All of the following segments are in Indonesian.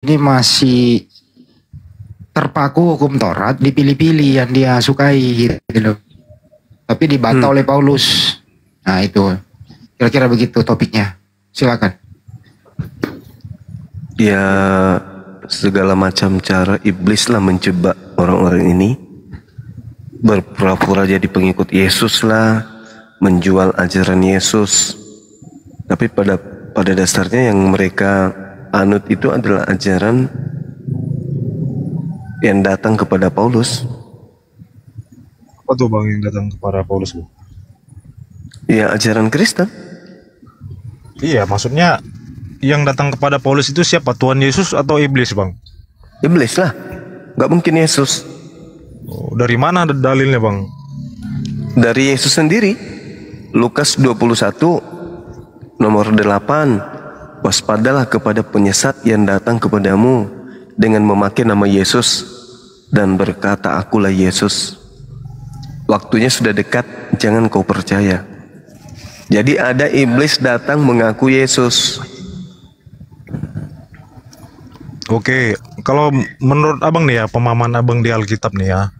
ini masih terpaku hukum Taurat, dipilih-pilih yang dia sukai gitu loh. Tapi dibantah oleh Paulus. Nah itu, kira-kira begitu topiknya. Silakan. Ya, segala macam cara iblis lah mencoba orang-orang ini. Berpura-pura jadi pengikut Yesus lah, menjual ajaran Yesus. Tapi pada dasarnya yang mereka anut itu adalah ajaran yang datang kepada Paulus. Apa tuh bang yang datang kepada Paulus? Ya, ajaran Kristen. Iya, maksudnya yang datang kepada Paulus itu siapa? Tuhan Yesus atau iblis bang? Iblis lah, gak mungkin Yesus. Oh, dari mana dalilnya bang? Dari Yesus sendiri. Lukas 21 nomor 8. Waspadalah kepada penyesat yang datang kepadamu dengan memakai nama Yesus dan berkata, akulah Yesus. Waktunya sudah dekat, jangan kau percaya. Jadi ada iblis datang mengaku Yesus. Oke, kalau menurut abang nih ya, pemahaman abang di Alkitab nih ya,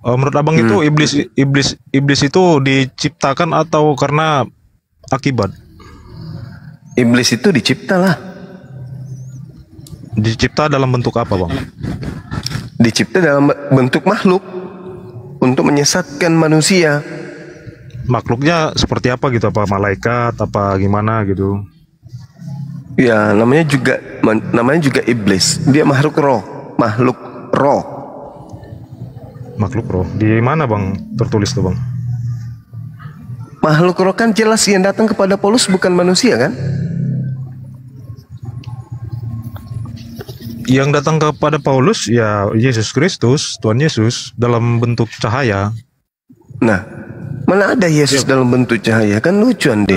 menurut abang itu iblis itu diciptakan atau karena akibat? Iblis itu diciptalah. Dicipta dalam bentuk apa bang? Dicipta dalam bentuk makhluk untuk menyesatkan manusia. Makhluknya seperti apa gitu? Apa malaikat? Apa gimana gitu? Ya, namanya juga iblis. Dia makhluk roh. Makhluk roh. Di mana bang tertulis tuh bang? Makhluk roh kan jelas yang datang kepada Paulus bukan manusia kan? Yang datang kepada Paulus ya Yesus Kristus, Tuhan Yesus dalam bentuk cahaya. Nah, mana ada Yesus dalam bentuk cahaya? Kan lucu Ande.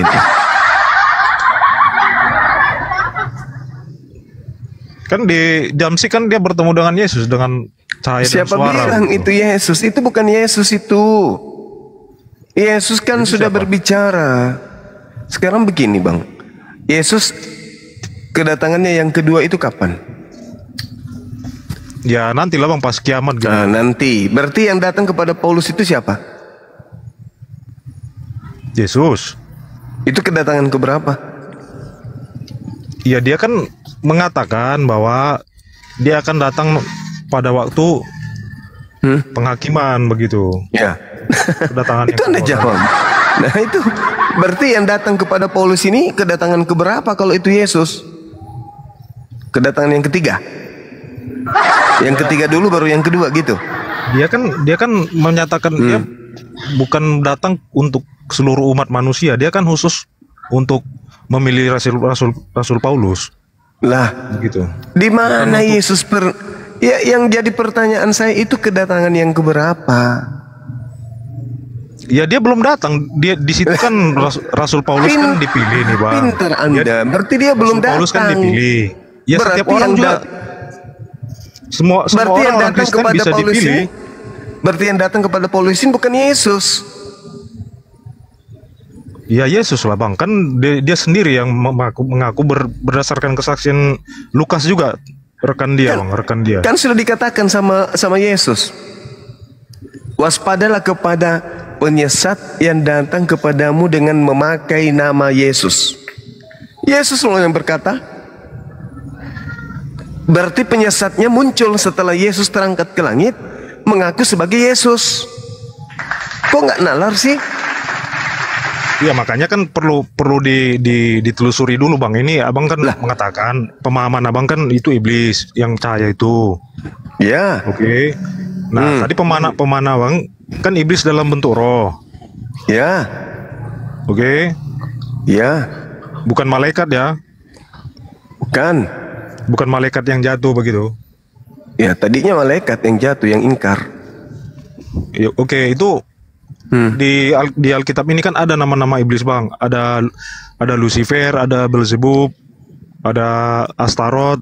Kan di Damsi kan dia bertemu dengan Yesus dengan cahaya Siapa dan suara. bilang gitu. itu Yesus? Itu bukan Yesus itu. Yesus kan Itu sudah siapa? berbicara. Sekarang begini bang, Yesus kedatangannya yang kedua itu kapan? Ya nantilah bang pas kiamat gitu. Nah, nanti. Berarti yang datang kepada Paulus itu siapa? Yesus. Itu kedatangan keberapa? Ya dia kan mengatakan bahwa dia akan datang pada waktu penghakiman begitu. Ya. Kedatangan Itu Anda jawab. Nah itu berarti yang datang kepada Paulus ini kedatangan keberapa kalau itu Yesus? Kedatangan yang ketiga. Yang ketiga dulu baru yang kedua gitu. Dia kan menyatakan dia bukan datang untuk seluruh umat manusia. Dia kan khusus untuk memilih Rasul Paulus. Lah, Begitu. di mana Yesus ya yang jadi pertanyaan saya itu kedatangan yang keberapa? Ya dia belum datang. Dia di situ kan Rasul Paulus kan dipilih nih bang. Pintar Anda. Berarti dia belum Rasul Paulus kan datang. dipilih. Ya Berarti setiap orang yang juga. Semua Berarti yang orang datang Kristen kepada bisa Paulus dipilih. ini, berarti yang datang kepada Paulus ini bukan Yesus. Ya Yesus lah bang. Kan dia sendiri yang mengaku berdasarkan kesaksian Lukas juga. Rekan dia bang, rekan dia. Kan sudah dikatakan sama Yesus. Waspadalah kepada penyesat yang datang kepadamu dengan memakai nama Yesus. Yesus loh yang berkata. Berarti penyesatnya muncul setelah Yesus terangkat ke langit, mengaku sebagai Yesus. Kok nggak nalar sih? Iya makanya kan perlu ditelusuri dulu bang. Ini abang kan mengatakan pemahaman abang kan itu iblis yang cahaya itu. Ya. Oke. Nah tadi pemana bang kan iblis dalam bentuk roh. Ya. Oke. Ya. Bukan malaikat ya. Bukan. Bukan malaikat yang jatuh begitu. Ya tadinya malaikat yang jatuh, yang ingkar. Ya, oke itu di Alkitab ini kan ada nama-nama iblis bang. Ada Lucifer, ada Beelzebub, ada Astaroth,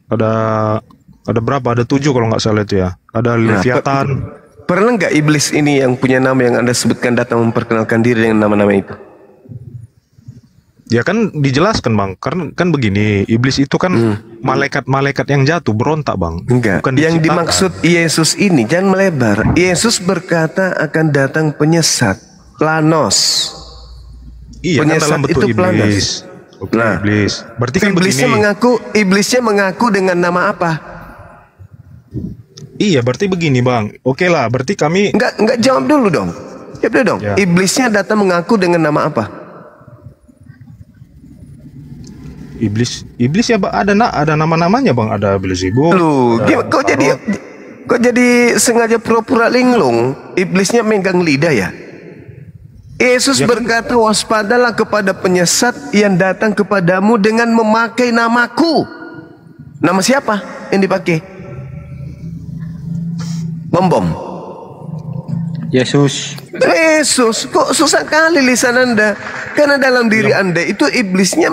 ada berapa? Ada 7 kalau nggak salah itu ya. Ada Leviathan. Pernah nggak iblis ini yang punya nama yang Anda sebutkan datang memperkenalkan diri dengan nama-nama itu? Ya kan dijelaskan bang, karena kan begini, iblis itu kan malaikat-malaikat yang jatuh berontak bang. Enggak. Bukan Yang diciptakan. dimaksud Yesus ini jangan melebar. Yesus berkata akan datang penyesat, planos. Iya kan penyesat dalam bentuk itu iblis. planos. Oke, Nah, iblis. Berarti kan begini. Iblisnya mengaku dengan nama apa? Iya, berarti begini bang. Oke lah, berarti kami. Enggak jawab dulu dong. Jawab dulu dong. Ya. Iblisnya datang mengaku dengan nama apa? Iblis ya bang, ada nama-namanya bang, ada Beelzebub. Lu, kok jadi sengaja pura-pura linglung? Iblisnya megang lidah ya? Yesus Ya kan? berkata, waspadalah kepada penyesat yang datang kepadamu dengan memakai namaku. Nama siapa yang dipakai? Bom. Yesus. Yesus, kok susah kali lisan Anda? Karena dalam diri Anda itu iblisnya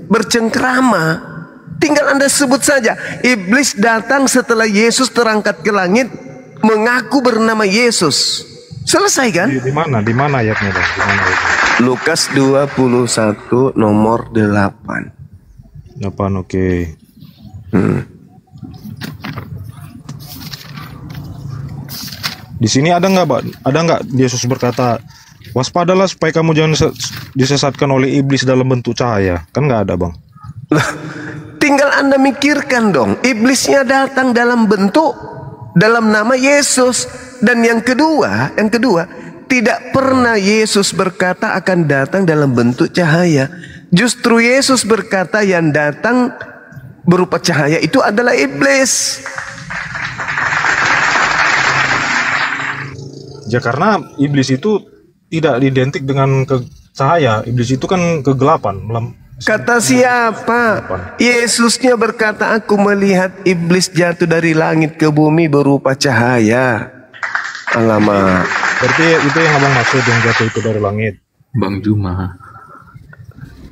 bercengkrama. Tinggal Anda sebut saja. Iblis datang setelah Yesus terangkat ke langit, mengaku bernama Yesus. Selesai kan? Di mana? Di mana ayatnya bang? Di mana ayatnya? Lukas 21 nomor 8. 8, oke. Di sini ada nggak, Pak? Ada nggak Yesus berkata, waspadalah supaya kamu jangan disesatkan oleh iblis dalam bentuk cahaya? Kan nggak ada, Bang. Lah, tinggal Anda mikirkan dong. Iblisnya datang dalam nama Yesus. Dan yang kedua, tidak pernah Yesus berkata akan datang dalam bentuk cahaya. Justru Yesus berkata yang datang berupa cahaya itu adalah iblis. Ya karena iblis itu tidak identik dengan cahaya. Iblis itu kan kegelapan. Kata siapa? Yesusnya berkata, aku melihat iblis jatuh dari langit ke bumi berupa cahaya. Alamak. Berarti itu yang abang maksud yang jatuh itu dari langit. Bang Juma.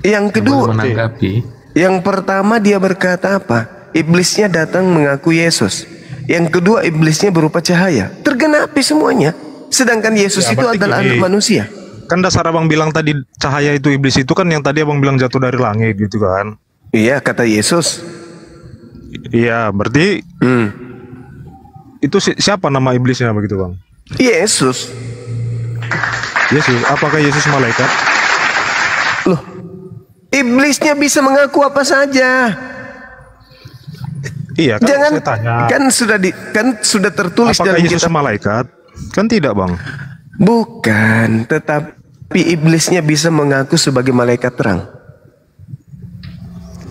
Yang kedua, menanggapi. yang pertama dia berkata apa? Iblisnya datang mengaku Yesus. Yang kedua, iblisnya berupa cahaya. Tergenapi semuanya. Sedangkan Yesus Ya, itu adalah gini, anak manusia. Kan dasar abang bilang tadi cahaya itu iblis itu kan yang tadi abang bilang jatuh dari langit gitu kan. Iya, kata Yesus. Iya, berarti itu siapa nama iblisnya begitu bang? Yesus. Yesus, apakah Yesus malaikat? Loh, iblisnya bisa mengaku apa saja. Iya kan Jangan, saya tanya. kan sudah tertulis Apakah dalam Yesus kitab. malaikat? Kan tidak bang. Bukan, tetapi iblisnya bisa mengaku sebagai malaikat terang.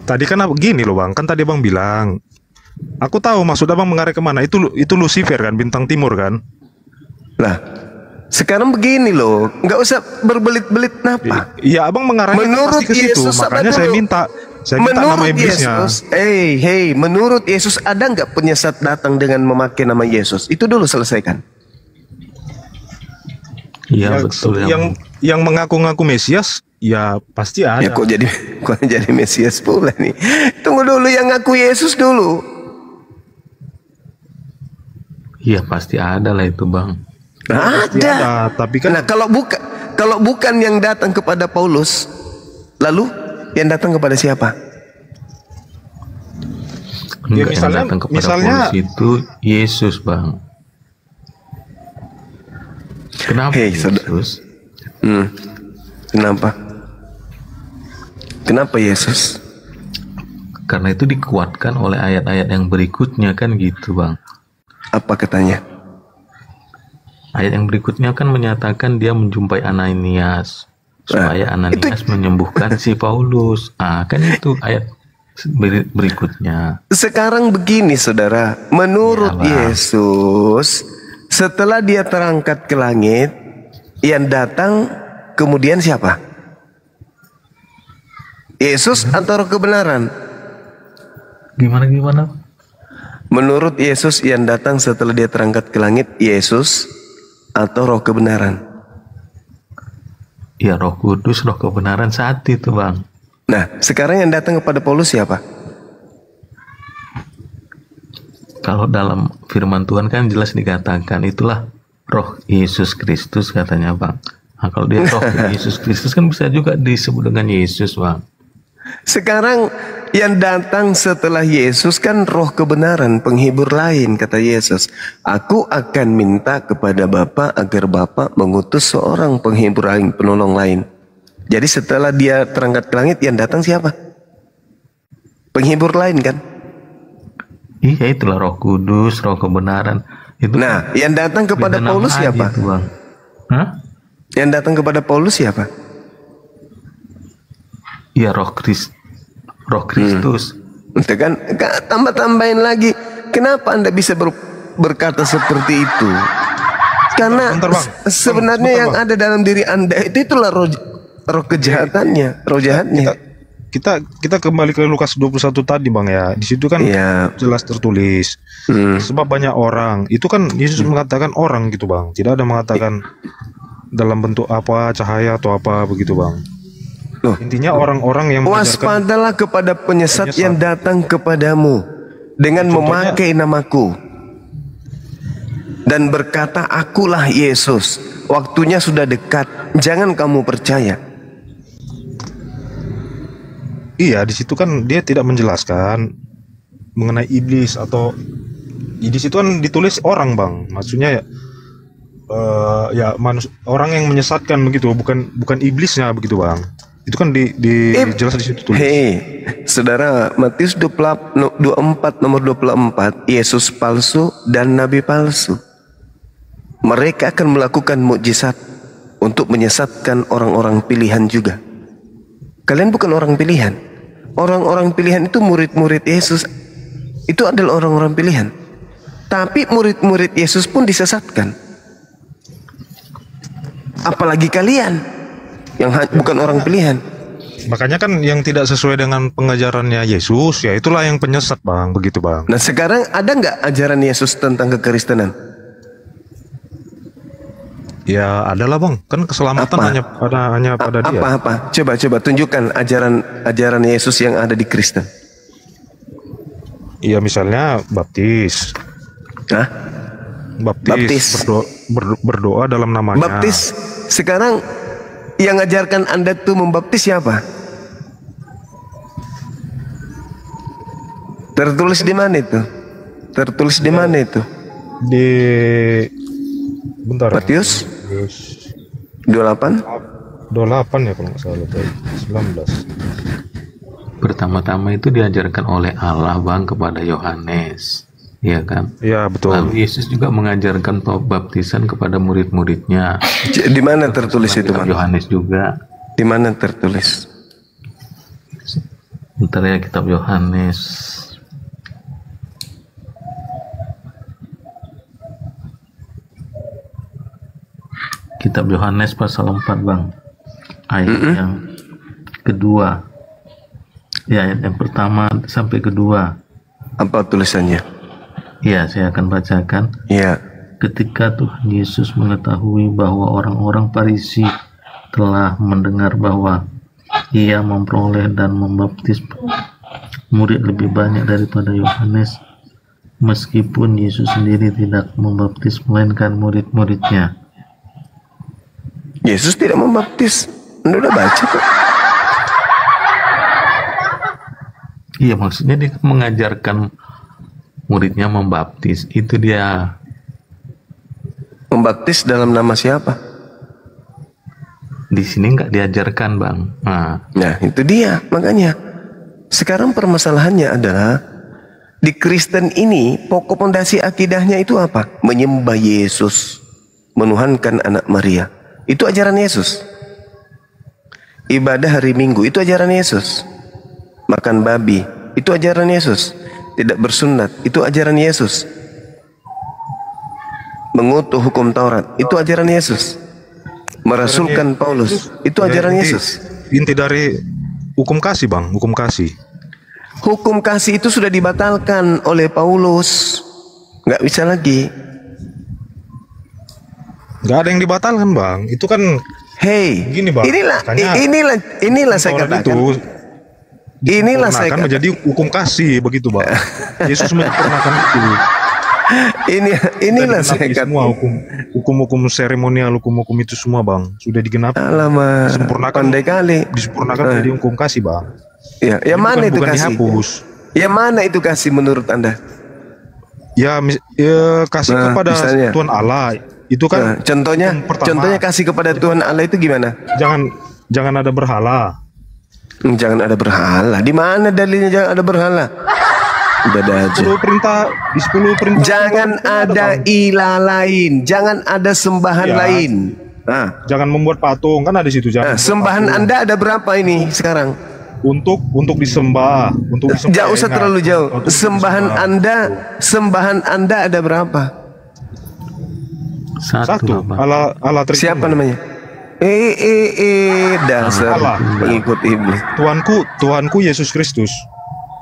Tadi kan gini loh bang, kan tadi abang bilang, aku tahu maksud abang mengarah kemana. Itu Lucifer kan, bintang timur kan? Lah, sekarang begini loh, nggak usah berbelit-belit napa. Iya abang mengarahnya kan Menurut pasti ke situ. Yesus, apa Makanya saya dulu? minta nama iblisnya. Yesus, menurut Yesus ada nggak penyesat datang dengan memakai nama Yesus? Itu dulu selesaikan. Iya betul ya. Yang mengaku-ngaku Mesias, ya pasti ada. Ya kok jadi Mesias pula nih. Tunggu dulu, yang ngaku Yesus dulu. Iya pasti ada lah itu bang. Pasti ada, tapi kan Nah, kalau bukan yang datang kepada Paulus, lalu yang datang kepada siapa? Ya, Enggak, misalnya- yang datang kepada misalnya- Paulus itu Yesus bang. Kenapa Hei, Yesus? Kenapa? Kenapa Yesus? Karena itu dikuatkan oleh ayat-ayat yang berikutnya kan gitu bang. Apa katanya? Ayat yang berikutnya kan menyatakan dia menjumpai Ananias supaya Ananias menyembuhkan si Paulus. Kan itu ayat berikutnya. Sekarang begini saudara, menurut Ya, Bang. Yesus, setelah dia terangkat ke langit, yang datang kemudian siapa? Yesus atau roh kebenaran? Gimana? Menurut Yesus yang datang setelah dia terangkat ke langit, Yesus atau roh kebenaran? Ya Roh Kudus, Roh kebenaran saat itu bang. Nah, sekarang yang datang kepada Paulus siapa? Kalau dalam firman Tuhan kan jelas dikatakan itulah Roh Yesus Kristus katanya bang. Nah, kalau dia roh Yesus Kristus kan bisa juga disebut dengan Yesus, Bang. Sekarang yang datang setelah Yesus kan roh kebenaran, penghibur lain, kata Yesus. Aku akan minta kepada Bapa agar Bapa mengutus seorang penghibur lain, penolong lain. Jadi setelah dia terangkat ke langit, yang datang siapa? Penghibur lain kan? Iya, itulah Roh Kudus, Roh kebenaran. Itu Nah, yang datang kepada Paulus siapa? Itu, Bang. Hah? Yang datang kepada Paulus siapa? Iya, Roh Kristus. Itu kan tambah-tambahin lagi. Kenapa Anda bisa berkata seperti itu? Karena Bentar, Bang. sebenarnya Bentar, yang Bang. ada dalam diri Anda itulah roh kejahatannya, roh jahatnya. Kita kembali ke Lukas 21 tadi, Bang, ya. Di situ kan Iya. jelas tertulis. Sebab banyak orang. Itu kan Yesus mengatakan orang gitu, Bang. Tidak ada mengatakan dalam bentuk apa, cahaya atau apa begitu, Bang. Loh. Intinya orang-orang yang mengajarkan. Waspadalah kepada penyesat yang datang kepadamu dengan Contohnya- memakai namaku dan berkata, akulah Yesus. Waktunya sudah dekat. Jangan kamu percaya. Iya, di situ kan dia tidak menjelaskan mengenai iblis atau iblis itu kan ditulis orang, Bang. Maksudnya ya orang yang menyesatkan begitu, bukan iblisnya begitu, Bang. Itu kan jelas di situ tulis. Hei, saudara, Matius 24 nomor 24, Yesus palsu dan nabi palsu. Mereka akan melakukan mukjizat untuk menyesatkan orang-orang pilihan juga. Kalian bukan orang pilihan. Orang-orang pilihan itu murid-murid Yesus. Itu adalah orang-orang pilihan. Tapi murid-murid Yesus pun disesatkan. Apalagi kalian yang bukan orang pilihan. Makanya kan yang tidak sesuai dengan pengajarannya Yesus, ya itulah yang penyesat, Bang, begitu, Bang. Nah, sekarang ada nggak ajaran Yesus tentang kekristenan? Ya adalah, Bang. Kan keselamatan Apa? hanya pada dia. Apa? Coba tunjukkan ajaran Yesus yang ada di Kristen. Iya, misalnya baptis. Hah? Baptis. Berdoa dalam namanya. Baptis. Sekarang yang ngajarkan Anda tuh membaptis siapa? Tertulis di mana itu? Tertulis di mana itu? Di bentar. Matius Matius 28? 28 ya kalau nggak salah, 19. Pertama-tama itu diajarkan oleh Allah, Bang, kepada Yohanes. Iya kan? Iya, betul. Lalu Yesus juga mengajarkan baptisan kepada murid-muridnya. Di mana tertulis itu, Kitab Bang? Yohanes juga. Di mana tertulis? Bentar ya, kitab Yohanes. Kitab Yohanes pasal 4, Bang. Ayat yang kedua. Ya, ayat yang pertama sampai kedua. Apa tulisannya? Ya, saya akan bacakan. Iya. Ketika Tuhan Yesus mengetahui bahwa orang-orang Farisi telah mendengar bahwa ia memperoleh dan membaptis murid lebih banyak daripada Yohanes, meskipun Yesus sendiri tidak membaptis melainkan murid-muridnya. Yesus tidak membaptis. Anda udah baca kok. Iya, maksudnya dia mengajarkan muridnya membaptis. Itu dia. Membaptis dalam nama siapa? Di sini nggak diajarkan, Bang. Nah, itu dia. Makanya sekarang permasalahannya adalah di Kristen ini pokok pondasi akidahnya itu apa? Menyembah Yesus, menuhankan anak Maria. Itu ajaran Yesus. Ibadah hari Minggu itu ajaran Yesus. Makan babi itu ajaran Yesus. Tidak bersunat itu ajaran Yesus. Mengutuk hukum Taurat itu ajaran Yesus. Merasulkan Paulus itu ajaran Yesus. Inti dari hukum kasih, Bang, hukum kasih. Hukum kasih itu sudah dibatalkan oleh Paulus. Nggak bisa lagi. Nggak ada yang dibatalkan, Bang. Itu kan Hey, Gini, Bang, makanya inilah saya Taurat katakan. itu Inilah saya akan katakan. menjadi hukum kasih begitu, Bang. Yesus menyempurnakan itu. Inilah Sudah saya digenapi kata. semua hukum-hukum seremonial, hukum-hukum itu semua bang sudah digenapi. Alamak, Disempurnakan, pandai kali. disempurnakan menjadi hukum kasih bang. Ya, yang mana itu bukan kasih? dihapus. Yang mana itu kasih menurut Anda? Ya, kasih Nah, kepada misalnya. Tuhan Allah itu Nah, kan contohnya, hukum pertama. contohnya kasih kepada Tuhan Allah itu gimana? jangan ada berhala. Jangan ada berhala. Di mana dalilnya jangan ada berhala? Udah ada aja. 10 perintah di 10 perintah. Jangan ada Bang. ilah lain, jangan ada sembahan Ya. lain. Nah, Jangan membuat patung kan ada di situ jangan. membuat sembahan patung. Anda ada berapa ini sekarang? untuk disembah, untuk disembah. Jauh usah ingat. terlalu jauh. Untuk Sembahan disembah. sembahan Anda ada berapa? Satu. Bang. Allah Tritunggal. Siapa namanya? Dasar Allah. pengikut iblis. Tuhanku Yesus Kristus.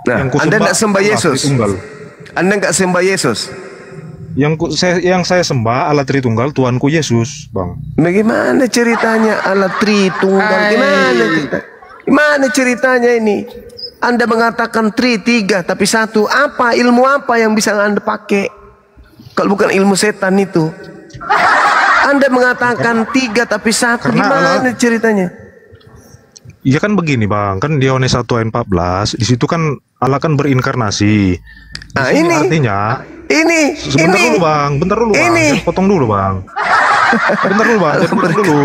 Nah, Yang kusembah Anda tidak sembah Allah Yesus. Tritunggal. Anda nggak sembah Yesus. Yang saya sembah Allah Tritunggal, Tuhanku Yesus, Bang. Bagaimana ceritanya Allah Tritunggal? Gimana ceritanya ini? Anda mengatakan tiga tapi satu. Apa ilmu apa yang bisa Anda pakai? Kalau bukan ilmu setan itu. Anda mengatakan tiga tapi satu. Karena Gimana Allah- ceritanya? Iya kan begini, Bang. Kan di Yohanes 1 ayat 14, di situ kan Allah kan berinkarnasi. Nah, Di sini ini. artinya Ini. sebentar dulu, Bang. Bentar dulu, Bang. Ini. Jangan potong dulu, Bang. Bentar dulu, Bang. Jangan potong dulu.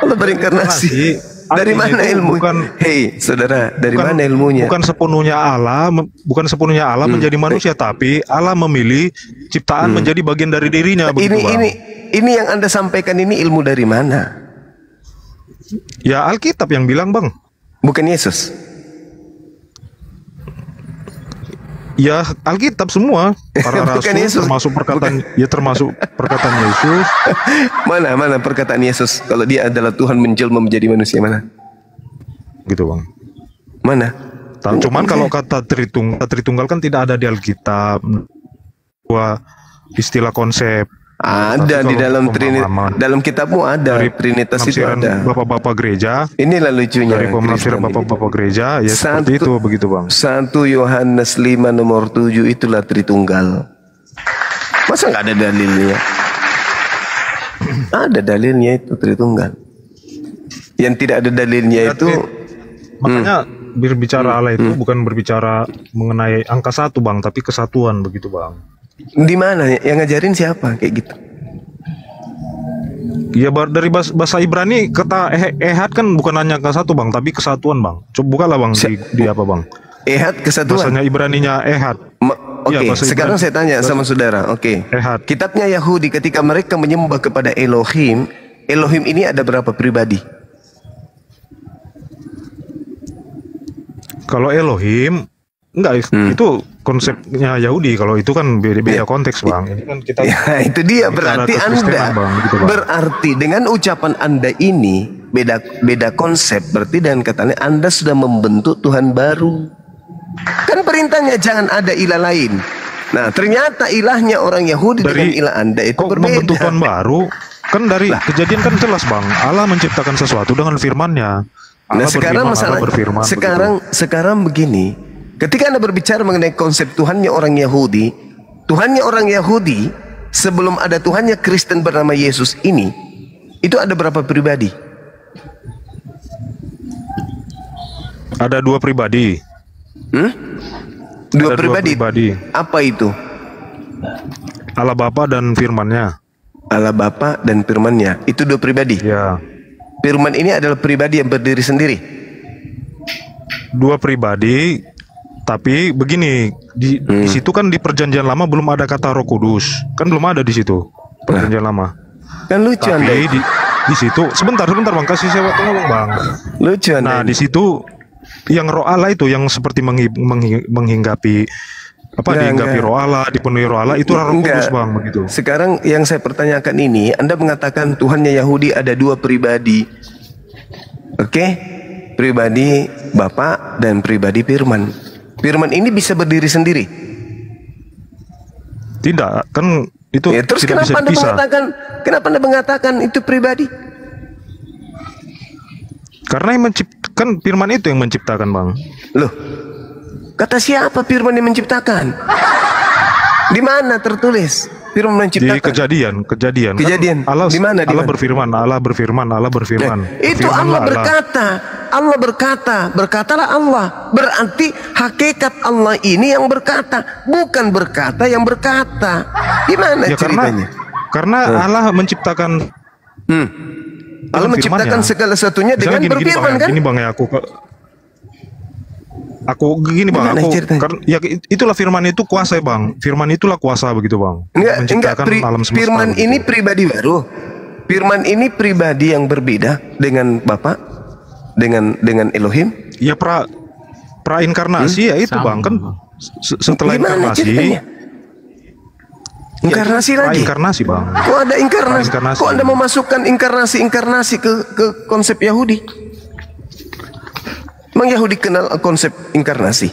Allah berinkarnasi. Dari Artinya mana itu ilmu? bukan- Hei, saudara, dari Bukan- mana ilmunya? Bukan sepenuhnya Allah menjadi manusia, tapi Allah memilih ciptaan menjadi bagian dari dirinya. Begitu, Bang. Ini yang Anda sampaikan ini ilmu dari mana? Ya Alkitab yang bilang, Bang. Bukan Yesus. Ya Alkitab semua para Bukan rasul Yesus. termasuk perkataan Yesus. Mana perkataan Yesus kalau dia adalah Tuhan menjelma menjadi manusia, mana? Gitu, Bang. Mana? Cuman kalau kata Tritunggal kan tidak ada di Alkitab. Istilah konsep Ada Tapi di kalau dalam pemahaman dalam kitabmu ada dari Trinitas itu penafsiran ada. bapak-bapak gereja, Inilah lucunya. dari penafsiran Kristen. bapak-bapak gereja, ya seperti itu begitu, Bang. 1 Yohanes 5 nomor 7 itulah Tritunggal. Masa nggak ada dalilnya? Ada dalilnya itu Tritunggal. Yang tidak ada dalilnya itu Makanya berbicara Allah itu bukan berbicara mengenai angka 1, Bang, tapi kesatuan begitu, Bang. di mana yang ngajarin siapa kayak gitu? Ya dari bahasa Ibrani kata ehad kan bukan hanya angka 1, Bang, tapi kesatuan, Bang. Coba bukalah, Bang, di apa, Bang? Ehad kesatuan. Bahasanya Ibraninya ehad. Oke, Iya, bahasa sekarang Ibrani. saya tanya sama saudara. Oke. Ehad. Kitabnya Yahudi ketika mereka menyembah kepada Elohim, Elohim ini ada berapa pribadi? Kalau Elohim enggak, itu konsepnya Yahudi. Kalau itu kan beda konteks, Bang. Ini kan kita Ya, itu dia berarti bicara Anda kekristenan, Bang, gitu, Bang. berarti dengan ucapan Anda ini beda konsep, berarti dengan katanya Anda sudah membentuk Tuhan baru. Kan perintahnya jangan ada ilah lain. Nah, ternyata ilahnya orang Yahudi dengan ilah Anda itu kok membentuk berbeda. Tuhan baru. Kan dari kejadian kan jelas, Bang. Allah menciptakan sesuatu dengan firman-Nya. Nah, Allah sekarang berfirman, masalah Allah berfirman, sekarang begini. Ketika Anda berbicara mengenai konsep Tuhannya orang Yahudi sebelum ada Tuhannya Kristen bernama Yesus ini, itu ada berapa pribadi? Ada 2 pribadi. Dua Ada pribadi. Apa itu? Allah Bapa dan firman-Nya. Allah Bapa dan firman-Nya. Itu 2 pribadi. Ya. Firman ini adalah pribadi yang berdiri sendiri. 2 pribadi, tapi begini, di situ kan di Perjanjian Lama belum ada kata Roh Kudus, kan belum ada di situ Perjanjian Lama. Kan lucu Anda. Tapi di situ sebentar Bang, kasih saya waktu ngomong, Bang. Lucu Anda. Nah, di situ yang Roh Allah itu yang seperti menghinggapi dihinggapi Roh Allah, dipenuhi Roh Allah, itu Roh Kudus, Bang, begitu. Sekarang yang saya pertanyakan ini, Anda mengatakan Tuhannya Yahudi ada 2 pribadi. Oke? Pribadi Bapa dan pribadi Firman. Firman ini bisa berdiri sendiri. Tidak, kan itu Ya, terus tidak bisa dipisah. kenapa Anda mengatakan itu pribadi? Karena yang menciptakan firman itu yang menciptakan, Bang. Loh, kata siapa Firman yang menciptakan? Di Di mana tertulis firman Di menciptakan? kejadian. Kejadian. Kan Allah, Di mana? Allah berfirman. Itu Allah berkata. Allah berkata, berkatalah Allah. Berarti hakikat Allah ini yang berkata, bukan berkata yang berkata. Gimana Ya ceritanya? karena Allah menciptakan Allah menciptakan segala satunya dengan berfirman kan? Gini bang ya aku gini bang, Gimana aku ceritanya? ya itulah firman itu kuasa bang, firman itulah kuasa begitu bang. Enggak, alam semesta. firman begitu. ini pribadi baru. Firman ini pribadi yang berbeda dengan Bapa, dengan Elohim. Ya pra inkarnasi ya itu Sama, bang kan setelah Gimana inkarnasi. ceritanya? Inkarnasi lagi. Inkarnasi bang. Kok ada inkarnasi? Inkarnasi. Kok Anda memasukkan inkarnasi ke konsep Yahudi? Emang Yahudi kenal konsep inkarnasi?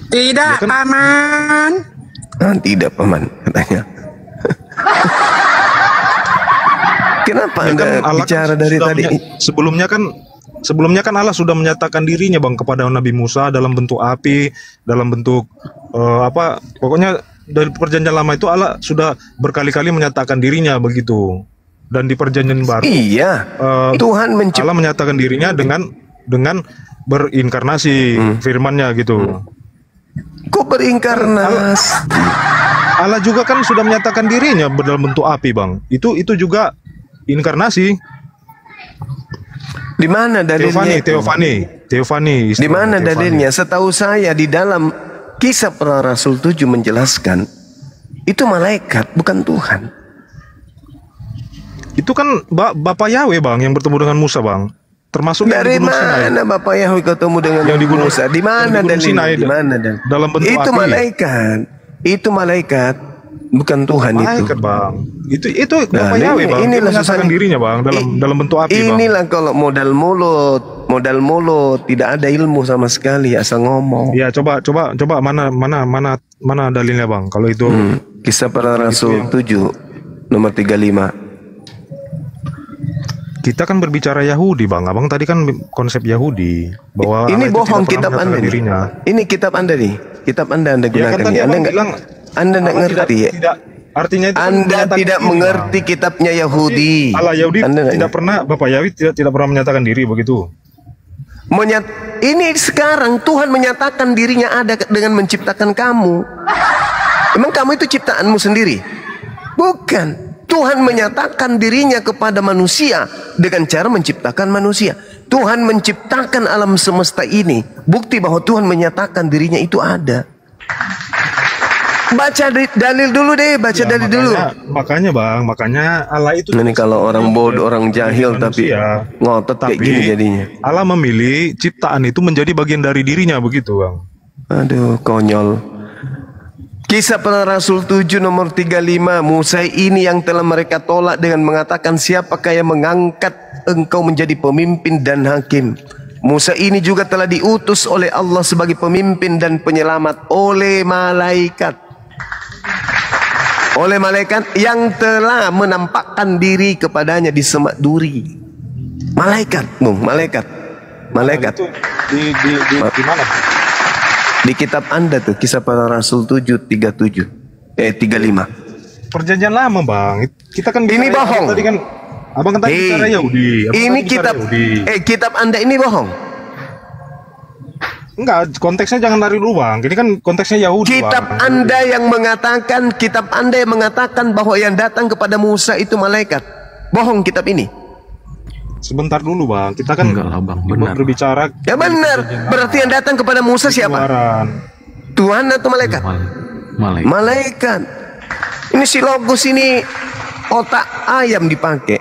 Tidak, Paman. Tidak, Paman, katanya. Kenapa Ya Anda kan Allah bicara kan dari sudah tadi? Sebelumnya kan Allah sudah menyatakan dirinya bang kepada Nabi Musa dalam bentuk api, dalam bentuk pokoknya dari perjanjian lama itu Allah sudah berkali-kali menyatakan dirinya begitu. Dan di perjanjian baru Iya, Tuhan Allah menyatakan dirinya dengan berinkarnasi firman-Nya gitu. Kok berinkarnasi? Allah juga kan sudah menyatakan dirinya dalam bentuk api bang. Itu juga inkarnasi. Di mana dalilnya? Teofani. Di mana dalilnya? Setahu saya di dalam Kisah Para Rasul 7 menjelaskan itu malaikat bukan Tuhan. Itu kan Bapak Yahweh bang yang bertemu dengan Musa bang. Termasuk Dari yang di Gunung Sinai. mana Bapak Yahweh ketemu dengan Yang di Gunung Musa? Di mana yang di Gunung dalilnya? Sinai, Di mana dalilnya? dalam bentuk itu api. malaikat. Itu malaikat, bukan Tuhan itu. Malaikat bang. Itu Bapak Nah, Yahweh bang. Dia inilah menyatakan susahnya. dirinya bang dalam bentuk api bang. Inilah kalau modal mulut, tidak ada ilmu sama sekali, asal ngomong. Ya coba mana dalilnya bang? Kalau itu Kisah Para Rasul 7 nomor 35. kita kan berbicara Yahudi bang. Abang tadi kan konsep Yahudi bahwa Ini Allah itu bohong tidak pernah kitab Anda menyatakan nih. dirinya. Ini kitab Anda nih. Kitab Anda Ya gunakan kan tadi nih. abang bilang Anda nggak Allah ngerti ya? tidak artinya itu kan Anda menyatakan tidak diri, mengerti Bang. kitabnya Yahudi. Allah Yahudi Anda nggak tidak pernah, Bapak Yahudi tidak pernah menyatakan diri begitu. Ini sekarang Tuhan menyatakan dirinya ada dengan menciptakan kamu. Emang kamu itu ciptaanmu sendiri? Bukan. Tuhan menyatakan dirinya kepada manusia dengan cara menciptakan manusia. Tuhan menciptakan alam semesta ini. Bukti bahwa Tuhan menyatakan dirinya itu ada. Baca dalil dulu deh, baca Ya, dalil dulu. makanya Allah itu Ini kalau orang bodoh, orang jahil tapi ngotot kayak gini jadinya. Allah memilih ciptaan itu menjadi bagian dari dirinya begitu, Bang. Aduh, konyol. Kisah Para Rasul 7 nomor 35. Musa ini yang telah mereka tolak dengan mengatakan, siapakah yang mengangkat engkau menjadi pemimpin dan hakim? Musa ini juga telah diutus oleh Allah sebagai pemimpin dan penyelamat oleh malaikat. Oleh malaikat yang telah menampakkan diri kepadanya di semak duri. Malaikat, Bung, malaikat. Malaikat. Itu di mana? Di kitab Anda tuh, Kisah Para Rasul 7:35. 35. Perjanjian lama, Bang. Kita kan Ini bicara- bohong. Tadi kan Abang kan tadi bicara Yahudi. Abang Ini tadi bicara kitab Yahudi. kitab Anda ini bohong. Enggak, konteksnya jangan lari dulu, Bang. Ini kan konteksnya Yahudi, Kitab Bang. Anda yang mengatakan bahwa yang datang kepada Musa itu malaikat. Bohong kitab ini. Sebentar dulu, Bang. Kita kan Enggak lah, Bang. Benar. berbicara Ya benar. Berarti yang datang kepada Musa siapa? keluaran. Tuhan atau malaikat? Malaikat. Malaikat. Ini si Logos ini otak ayam dipakai.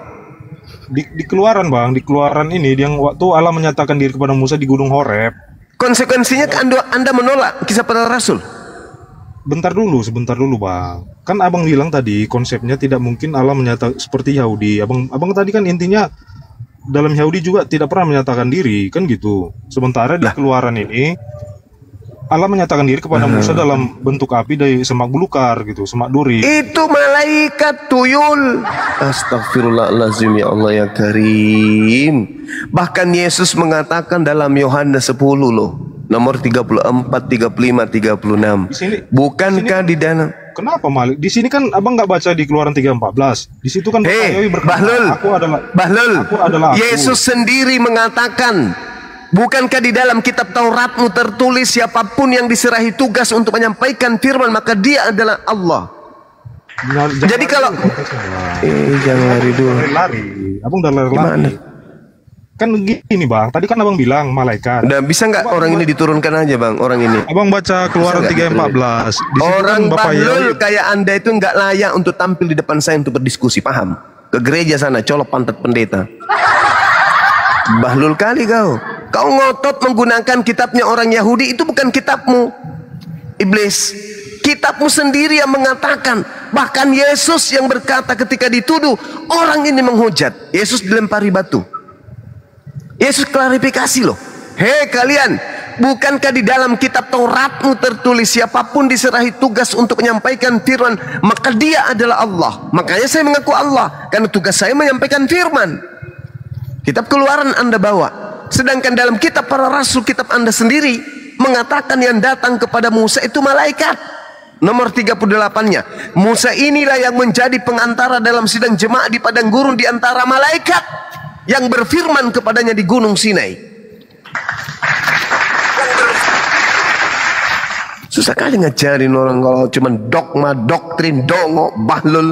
Di keluaran, Bang. Di keluaran ini yang waktu Allah menyatakan diri kepada Musa di Gunung Horeb. Konsekuensinya Anda menolak Kisah Para Rasul. Sebentar dulu, Bang. Kan Abang bilang tadi konsepnya tidak mungkin Allah menyatakan seperti Yahudi. Abang tadi kan intinya dalam Yahudi juga tidak pernah menyatakan diri, kan gitu. Sementara di keluaran ini Allah menyatakan diri kepada Musa dalam bentuk api dari semak belukar gitu, semak duri. Itu malaikat tuyul. Astagfirullahaladzim, ya Allah ya Karim. Bahkan Yesus mengatakan dalam Yohanes 10 loh. nomor 34, 35, 36. Bukankah di dalam Kenapa Malik? Di sini kan abang nggak baca di Keluaran 3:14. Di situ kan Bahlul, aku adalah Yesus sendiri mengatakan, bukankah di dalam kitab Tauratmu tertulis siapapun yang diserahi tugas untuk menyampaikan firman maka dia adalah Allah. Jadi kalau jangan lari dulu. Lari. Abang udah lari. Kan gini bang, tadi kan abang bilang malaikat. Udah bisa nggak orang ini diturunkan aja bang, orang ini. Abang baca Keluaran 3:14. Orang Bahlul kayak anda itu nggak layak untuk tampil di depan saya untuk berdiskusi, paham? Ke gereja sana, colok pantat pendeta. Bahlul kali kau. Kau ngotot menggunakan kitabnya orang Yahudi, itu bukan kitabmu. Iblis, kitabmu sendiri yang mengatakan. Bahkan Yesus yang berkata ketika dituduh, orang ini menghujat. Yesus dilempari batu. Yesus klarifikasi loh. Hei kalian, bukankah di dalam kitab Tauratmu tertulis siapapun diserahi tugas untuk menyampaikan firman maka dia adalah Allah. Makanya saya mengaku Allah, karena tugas saya menyampaikan firman. Kitab Keluaran anda bawa, sedangkan dalam kitab para rasul, kitab anda sendiri mengatakan yang datang kepada Musa itu malaikat. Nomor 38-nya, Musa inilah yang menjadi pengantara dalam sidang jemaah di padang gurun di antara malaikat yang berfirman kepadanya di gunung Sinai. Susah kali ngajarin orang kalau cuma dogma, doktrin, dongo, bahlul.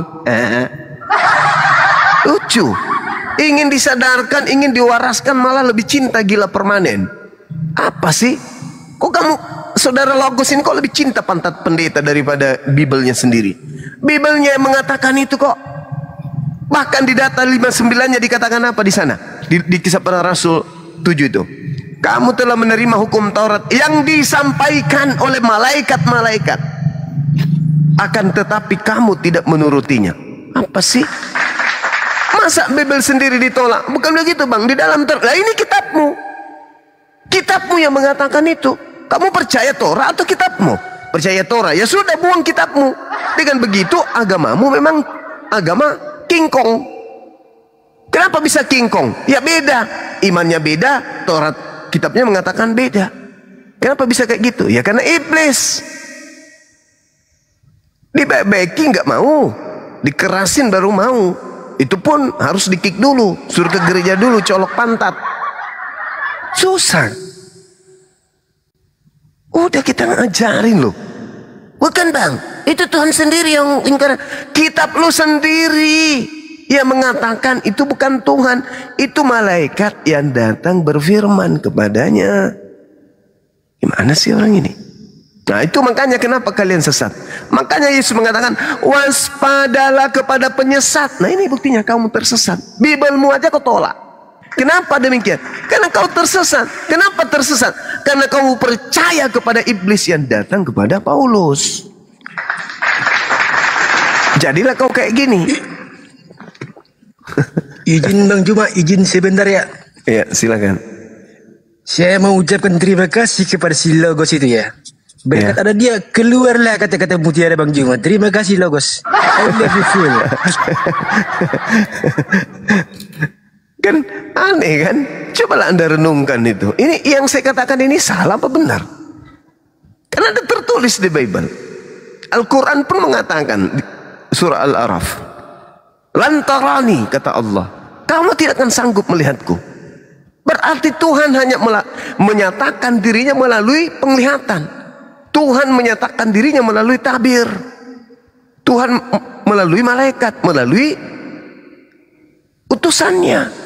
Lucu. Ingin disadarkan, ingin diwaraskan, malah lebih cinta gila permanen. Apa sih? Kok kamu, saudara Logos ini kok lebih cinta pantat pendeta daripada Bibelnya sendiri? Bibelnya yang mengatakan itu kok. Bahkan di data 59-nya dikatakan apa di sana? Di kisah para rasul 7 itu. Kamu telah menerima hukum Taurat yang disampaikan oleh malaikat-malaikat. Akan tetapi kamu tidak menurutinya. Apa sih? Masa Bible sendiri ditolak? Bukan begitu bang. Di dalam lah ini kitabmu. Kitabmu yang mengatakan itu. Kamu percaya Torah atau kitabmu? Percaya Torah. Ya sudah, buang kitabmu. Dengan begitu agamamu memang agama kingkong. Kenapa bisa kingkong? Ya beda, imannya beda, Taurat kitabnya mengatakan beda. Kenapa bisa kayak gitu? Ya karena iblis. Dibaik-baiki nggak mau, dikerasin baru mau. Itu pun harus di-kick dulu, suruh ke gereja dulu, colok pantat. Susah. Udah kita ngajarin loh. Bukan bang, itu Tuhan sendiri yang ingkar. Kitab lu sendiri yang mengatakan itu bukan Tuhan, itu malaikat yang datang berfirman kepadanya. Gimana sih orang ini? Nah itu makanya kenapa kalian sesat. Makanya Yesus mengatakan waspadalah kepada penyesat. Nah ini buktinya kamu tersesat. Bibelmu aja kau tolak. Kenapa demikian? Karena kau tersesat. Kenapa tersesat? Karena kamu percaya kepada iblis yang datang kepada Paulus. Jadilah kau kayak gini. Izin Bang Juma, izin sebentar ya. Ya silakan. Saya mau ucapkan terima kasih kepada si Logos itu ya. Berkat ada dia, keluarlah kata-kata mutiara Bang Juma. Terima kasih Logos. I love you full. Kan aneh kan? Cobalah anda renungkan itu. Ini yang saya katakan ini salah apa benar? Karena ada tertulis di Bible. Al-Quran pun mengatakan surah Al-Araf. Lantarani kata Allah. Kamu tidak akan sanggup melihatku. Berarti Tuhan hanya menyatakan dirinya melalui penglihatan. Tuhan menyatakan dirinya melalui tabir. Tuhan melalui malaikat, melalui utusannya.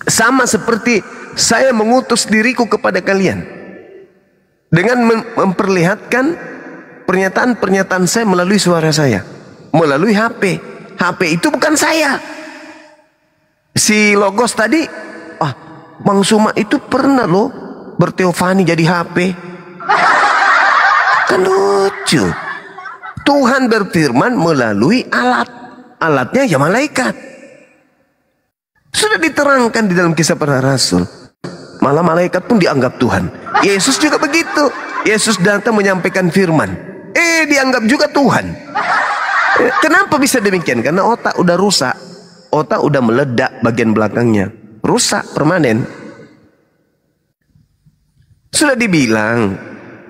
Sama seperti saya mengutus diriku kepada kalian dengan memperlihatkan pernyataan-pernyataan saya melalui suara saya, melalui HP. HP itu bukan saya. Si Logos tadi, Bang Suma itu pernah loh berteofani jadi HP. Kan lucu. Tuhan berfirman melalui alat. Alatnya ya malaikat. Sudah diterangkan di dalam kisah para rasul. Malah malaikat pun dianggap Tuhan. Yesus juga begitu. Yesus datang menyampaikan firman. Dianggap juga Tuhan. Kenapa bisa demikian? Karena otak udah rusak. Otak udah meledak bagian belakangnya. Rusak permanen. Sudah dibilang,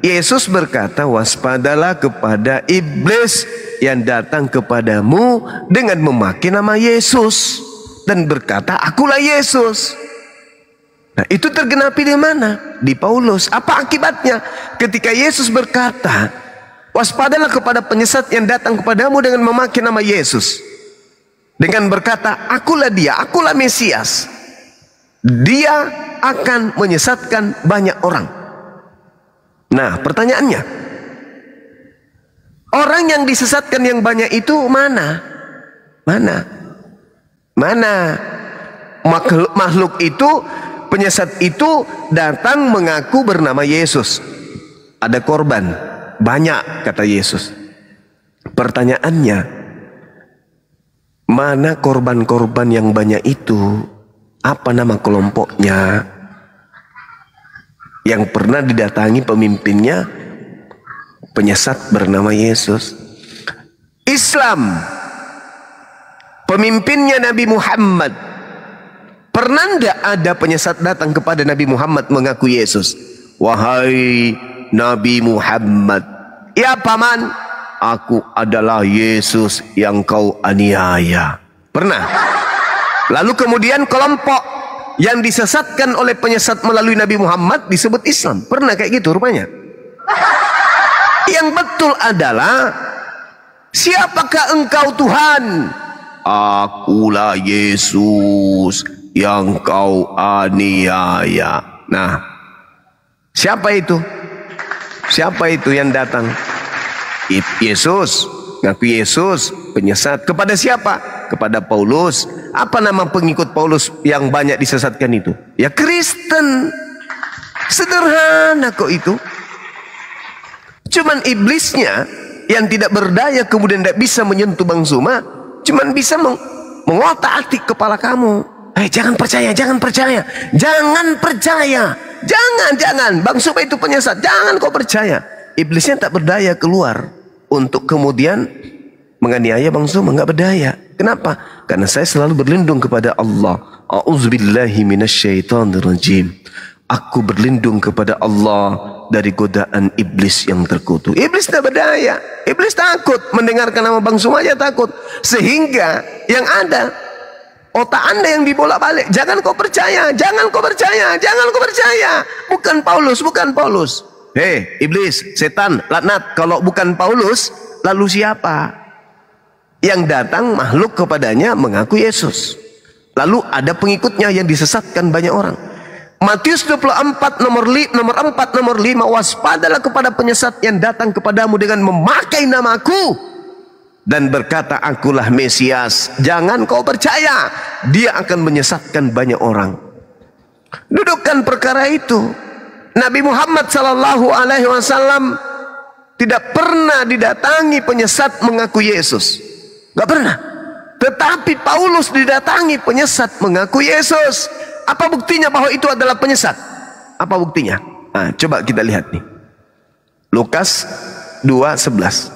Yesus berkata, waspadalah kepada iblis yang datang kepadamu dengan memakai nama Yesus dan berkata, akulah Yesus. Nah, itu tergenapi di mana? Di Paulus. Apa akibatnya? Ketika Yesus berkata, waspadalah kepada penyesat yang datang kepadamu dengan memakai nama Yesus, dengan berkata, akulah dia, akulah Mesias, dia akan menyesatkan banyak orang. Nah, pertanyaannya, orang yang disesatkan yang banyak itu mana? Makhluk itu, penyesat itu datang mengaku bernama Yesus. Ada korban banyak, kata Yesus. Pertanyaannya, mana korban-korban yang banyak itu? Apa nama kelompoknya? Yang pernah didatangi pemimpinnya penyesat bernama Yesus. Islam, pemimpinnya Nabi Muhammad. Pernah tidak ada penyesat datang kepada Nabi Muhammad mengaku Yesus? Wahai Nabi Muhammad, ya paman, aku adalah Yesus yang kau aniaya. Pernah? Lalu kemudian kelompok yang disesatkan oleh penyesat melalui Nabi Muhammad disebut Islam. Pernah kayak gitu rupanya? Yang betul adalah, siapakah engkau Tuhan? Akulah Yesus yang kau aniaya. Nah, siapa itu? Siapa itu yang datang? Yesus, ngaku Yesus, penyesat. Kepada siapa? Kepada Paulus. Apa nama pengikut Paulus yang banyak disesatkan itu? Ya Kristen. Sederhana kok itu. Cuman iblisnya yang tidak berdaya kemudian tidak bisa menyentuh Bang Suma, cuman bisa mengotak-atik kepala kamu. Jangan percaya, jangan percaya, jangan percaya, jangan. Bang Suma itu penyesat, jangan kau percaya. Iblisnya tak berdaya keluar untuk kemudian menganiaya Bang Suma, nggak berdaya. Kenapa? Karena saya selalu berlindung kepada Allah. A'udzubillahi minasyaitonirrajim. Aku berlindung kepada Allah dari godaan iblis yang terkutuk. Iblis tak berdaya. Iblis takut mendengarkan nama Bang Suma aja takut. Sehingga yang ada, otak anda yang dibolak-balik. Jangan kau percaya, jangan kau percaya, jangan kau percaya. Bukan Paulus, bukan Paulus. Hei iblis, setan, laknat. Kalau bukan Paulus, lalu siapa? Yang datang makhluk kepadanya mengaku Yesus. Lalu ada pengikutnya yang disesatkan banyak orang. Matius 24 nomor 4 nomor 5, waspadalah kepada penyesat yang datang kepadamu dengan memakai namaku dan berkata akulah Mesias. Jangan kau percaya, dia akan menyesatkan banyak orang. Dudukkan perkara itu. Nabi Muhammad sallallahu alaihi wasallam tidak pernah didatangi penyesat mengaku Yesus. Gak pernah. Tetapi Paulus didatangi penyesat mengaku Yesus. Apa buktinya bahwa itu adalah penyesat? Apa buktinya? Nah, coba kita lihat nih. Lukas 2:11.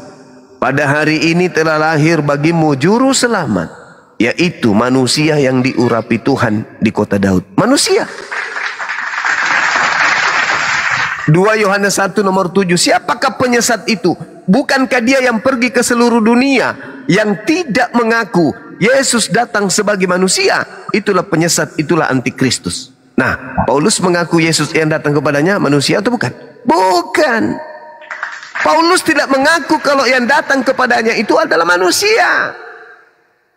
Pada hari ini telah lahir bagimu juru selamat, yaitu manusia yang diurapi Tuhan di kota Daud. Manusia. 2 Yohanes 1 nomor 7. Siapakah penyesat itu? Bukankah dia yang pergi ke seluruh dunia yang tidak mengaku Yesus datang sebagai manusia? Itulah penyesat, itulah antikristus. Nah, Paulus mengaku Yesus yang datang kepadanya manusia atau bukan? Bukan. Paulus tidak mengaku kalau yang datang kepadanya itu adalah manusia.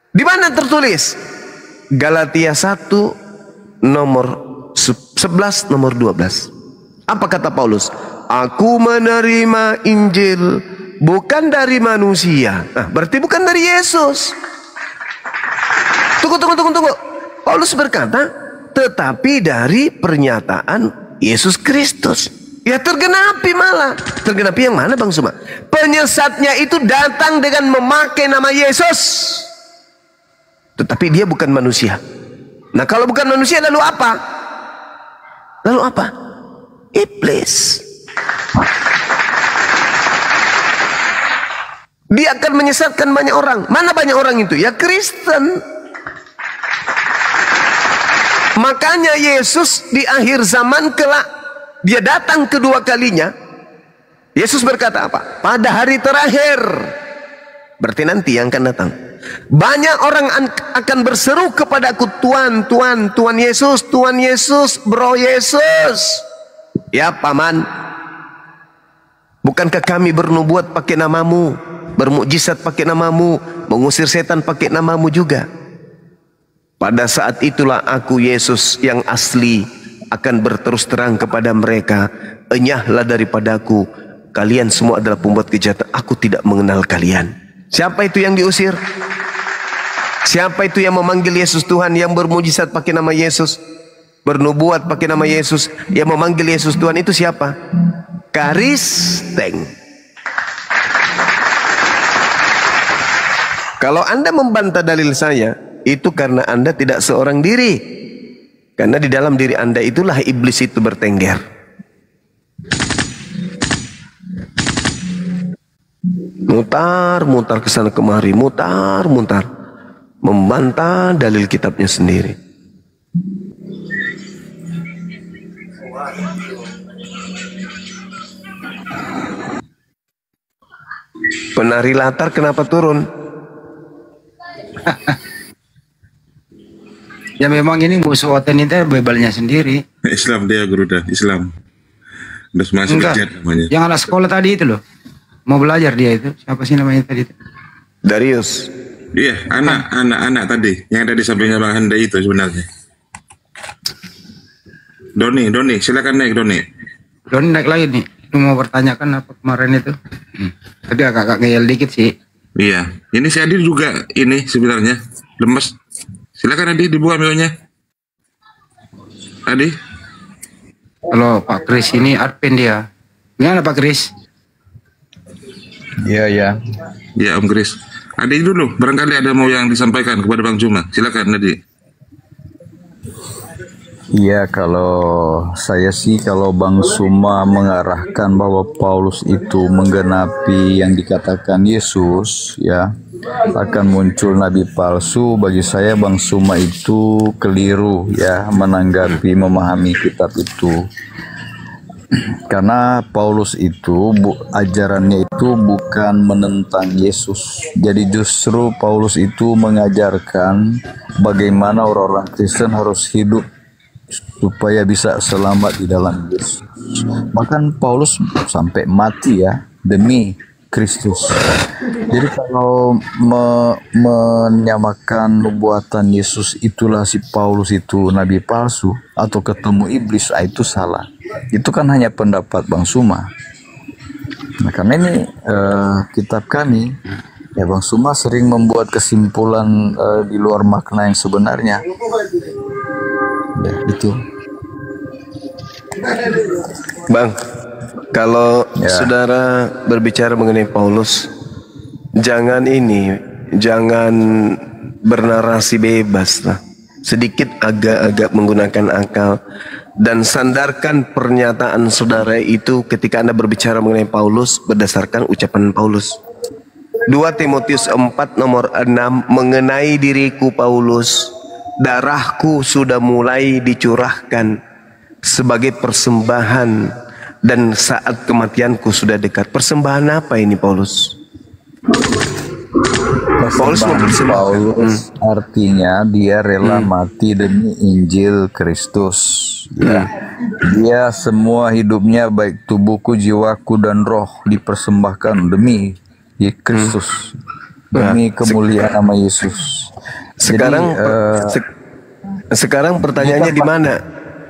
Di mana tertulis? Galatia 1 nomor 11 nomor 12. Apa kata Paulus? Aku menerima Injil bukan dari manusia. Nah, berarti bukan dari Yesus. Tunggu. Paulus berkata, tetapi dari pernyataan Yesus Kristus. Ya tergenapi malah. Tergenapi yang mana Bang Suma? Penyesatnya itu datang dengan memakai nama Yesus. Tetapi dia bukan manusia. Nah kalau bukan manusia lalu apa? Lalu apa? Iblis. Dia akan menyesatkan banyak orang. Mana banyak orang itu? Ya Kristen. Makanya Yesus di akhir zaman kelak dia datang kedua kalinya, Yesus berkata apa? Pada hari terakhir, berarti nanti yang akan datang, banyak orang akan berseru kepadaku, Tuhan, Tuhan, Tuhan Yesus, Tuhan Yesus, Bro Yesus. Ya paman, bukankah kami bernubuat pakai namamu, bermukjizat pakai namamu, mengusir setan pakai namamu juga? Pada saat itulah aku, Yesus yang asli, akan berterus terang kepada mereka, enyahlah daripadaku, kalian semua adalah pembuat kejahatan, aku tidak mengenal kalian. Siapa itu yang diusir? Siapa itu yang memanggil Yesus Tuhan, yang bermujizat pakai nama Yesus, bernubuat pakai nama Yesus, yang memanggil Yesus Tuhan, itu siapa? Karisteng. Kalau Anda membantah dalil saya, itu karena Anda tidak seorang diri. Karena di dalam diri Anda itulah iblis itu bertengger. Mutar-mutar ke sana kemari, mutar-mutar, membantah dalil kitabnya sendiri. Penari latar kenapa turun? Ya memang ini musuh Oten itu bebalnya sendiri. Islam dia guru dah, Islam. Udah masuk Enggak, kerja namanya. yang anak sekolah tadi itu loh. Mau belajar dia itu. Siapa sih namanya tadi itu? Darius. Iya, anak tadi yang ada di sampingnya Bang Handa itu sebenarnya. Doni, silakan naik Doni. Doni naik lagi nih. Lu mau bertanyakan apa kemarin itu? Tapi agak ngeyel dikit sih. Iya, ini si Adi juga ini sebenarnya lemes. Silakan Adi dibuka mionya. Adi. Kalau Pak Kris ini admin dia. Gimana Pak Kris? Iya, ya. Ya Om Kris. Adi dulu, barangkali ada mau yang disampaikan kepada Bang Juma. Silakan Adi. Iya, kalau saya sih, kalau Bang Suma mengarahkan bahwa Paulus itu menggenapi yang dikatakan Yesus, ya, akan muncul nabi palsu. Bagi saya Bang Suma itu keliru, ya, menanggapi, memahami kitab itu. Karena Paulus itu ajarannya itu bukan menentang Yesus. Jadi justru Paulus itu mengajarkan bagaimana orang-orang Kristen harus hidup supaya bisa selamat di dalam Yesus. Bahkan Paulus sampai mati, ya, demi Kristus. Jadi kalau menyamakan nubuatan Yesus itulah si Paulus itu nabi palsu atau ketemu iblis, itu salah. Itu kan hanya pendapat Bang Suma. Nah, karena ini kitab kami, ya, Bang Suma sering membuat kesimpulan di luar makna yang sebenarnya. Ya, itu. Bang, kalau Ya. saudara berbicara mengenai Paulus, jangan bernarasi bebas lah. Sedikit agak menggunakan akal dan sandarkan pernyataan saudara itu ketika Anda berbicara mengenai Paulus berdasarkan ucapan Paulus. 2 Timotius 4 nomor 6, mengenai diriku Paulus, darahku sudah mulai dicurahkan sebagai persembahan dan saat kematianku sudah dekat. Persembahan apa ini Paulus? Paulus Paulus artinya dia rela mati demi Injil Kristus. Ya. Dia semua hidupnya, baik tubuhku, jiwaku, dan roh, dipersembahkan demi Kristus, demi kemuliaan nama Yesus. Sekarang Jadi, sekarang pertanyaannya di mana?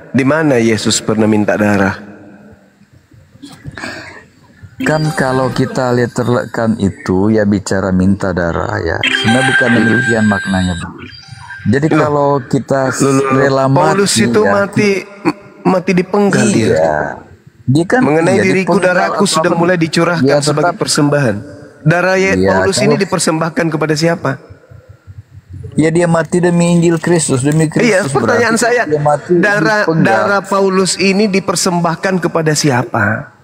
Di mana Yesus pernah minta darah? kan kalau kita lihat terlekan itu, ya, bicara minta darah, ya, sebenarnya bukan demikian maknanya, Bang. Jadi kalau kita rela mati, Paulus itu ya, mati dipenggal dia. iya, dia kan Mengenai iya, diriku dipenggal darahku apa sudah pun. mulai dicurahkan Ya, sebagai tetap- persembahan. Darah Paulus ini kalau- dipersembahkan kepada siapa? Ya, dia mati demi Injil Kristus, demi Kristus. Iya, pertanyaan berarti saya, dia mati dipenggal. darah Paulus ini dipersembahkan kepada siapa?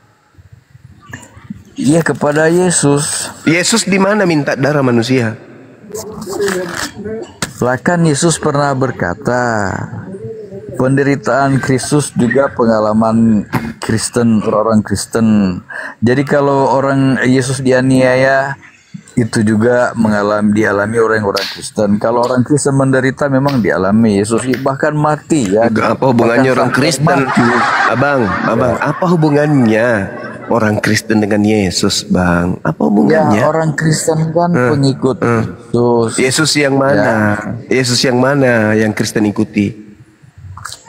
Iya, kepada Yesus. Yesus di mana minta darah manusia? Lah kan Yesus pernah berkata, penderitaan Kristus juga pengalaman Kristen, orang Kristen. Jadi kalau orang Yesus dianiaya, itu juga dialami orang-orang Kristen. Kalau orang Kristen menderita memang dialami Yesus, bahkan mati ya. Apa hubungannya orang Kristen? Abang, apa hubungannya orang Kristen dengan Yesus, Bang? Apa hubungannya? Ya, orang Kristen kan pengikut Yesus. Yesus yang mana? Ya. Yesus yang mana yang Kristen ikuti?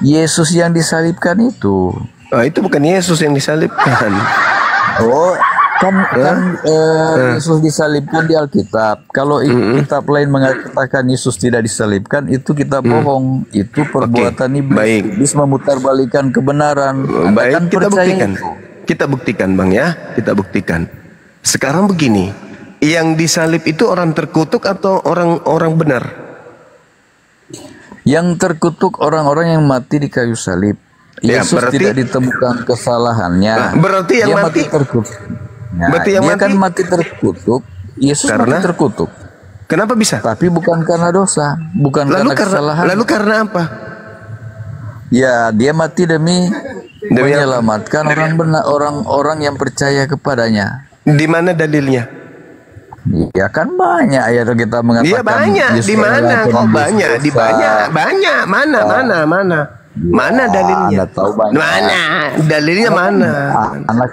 Yesus yang disalibkan itu. Oh, itu bukan Yesus yang disalibkan. Oh, kan Yesus disalibkan di Alkitab. Kalau kitab lain mengatakan Yesus tidak disalibkan, itu kita bohong. Itu perbuatan iblis. Baik. Iblis memutarbalikkan kebenaran. Baik, kan kita buktikan. itu. Kita buktikan, Bang ya. Kita buktikan. Sekarang begini, yang disalib itu orang terkutuk atau orang benar? Yang terkutuk orang-orang yang mati di kayu salib. Ya, Yesus tidak ditemukan kesalahannya. Nah, berarti yang dia mati terkutuk. Nah, berarti yang dia mati kan mati terkutuk. Yesus mati terkutuk. Kenapa bisa? Tapi bukan karena dosa, bukan karena kesalahan. Lalu karena apa? Ya, dia mati demi menyelamatkan orang-orang yang percaya kepadanya. Di mana dalilnya? Ya kan banyak ayat kita mengatakan. Iya banyak. Di mana kok banyak? Di banyak. Mana dalilnya? Mana dalilnya mana?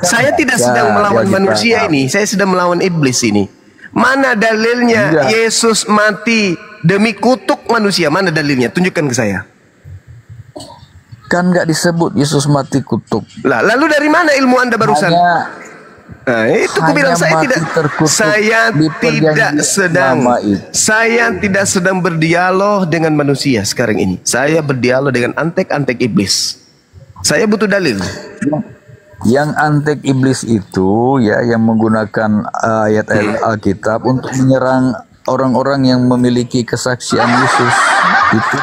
Saya tidak sedang melawan manusia ini. Saya sedang melawan iblis ini. Mana dalilnya Yesus mati demi kutuk manusia? Mana dalilnya? Tunjukkan ke saya. Kan nggak disebut Yesus mati kutuk. Lah, lalu dari mana ilmu Anda barusan? Nah, itu aku bilang saya tidak sedang berdialog dengan manusia sekarang ini. Saya berdialog dengan antek-antek iblis. Saya butuh dalil. Yang antek iblis itu ya yang menggunakan ayat-ayat Alkitab untuk menyerang orang-orang yang memiliki kesaksian Yesus. Itu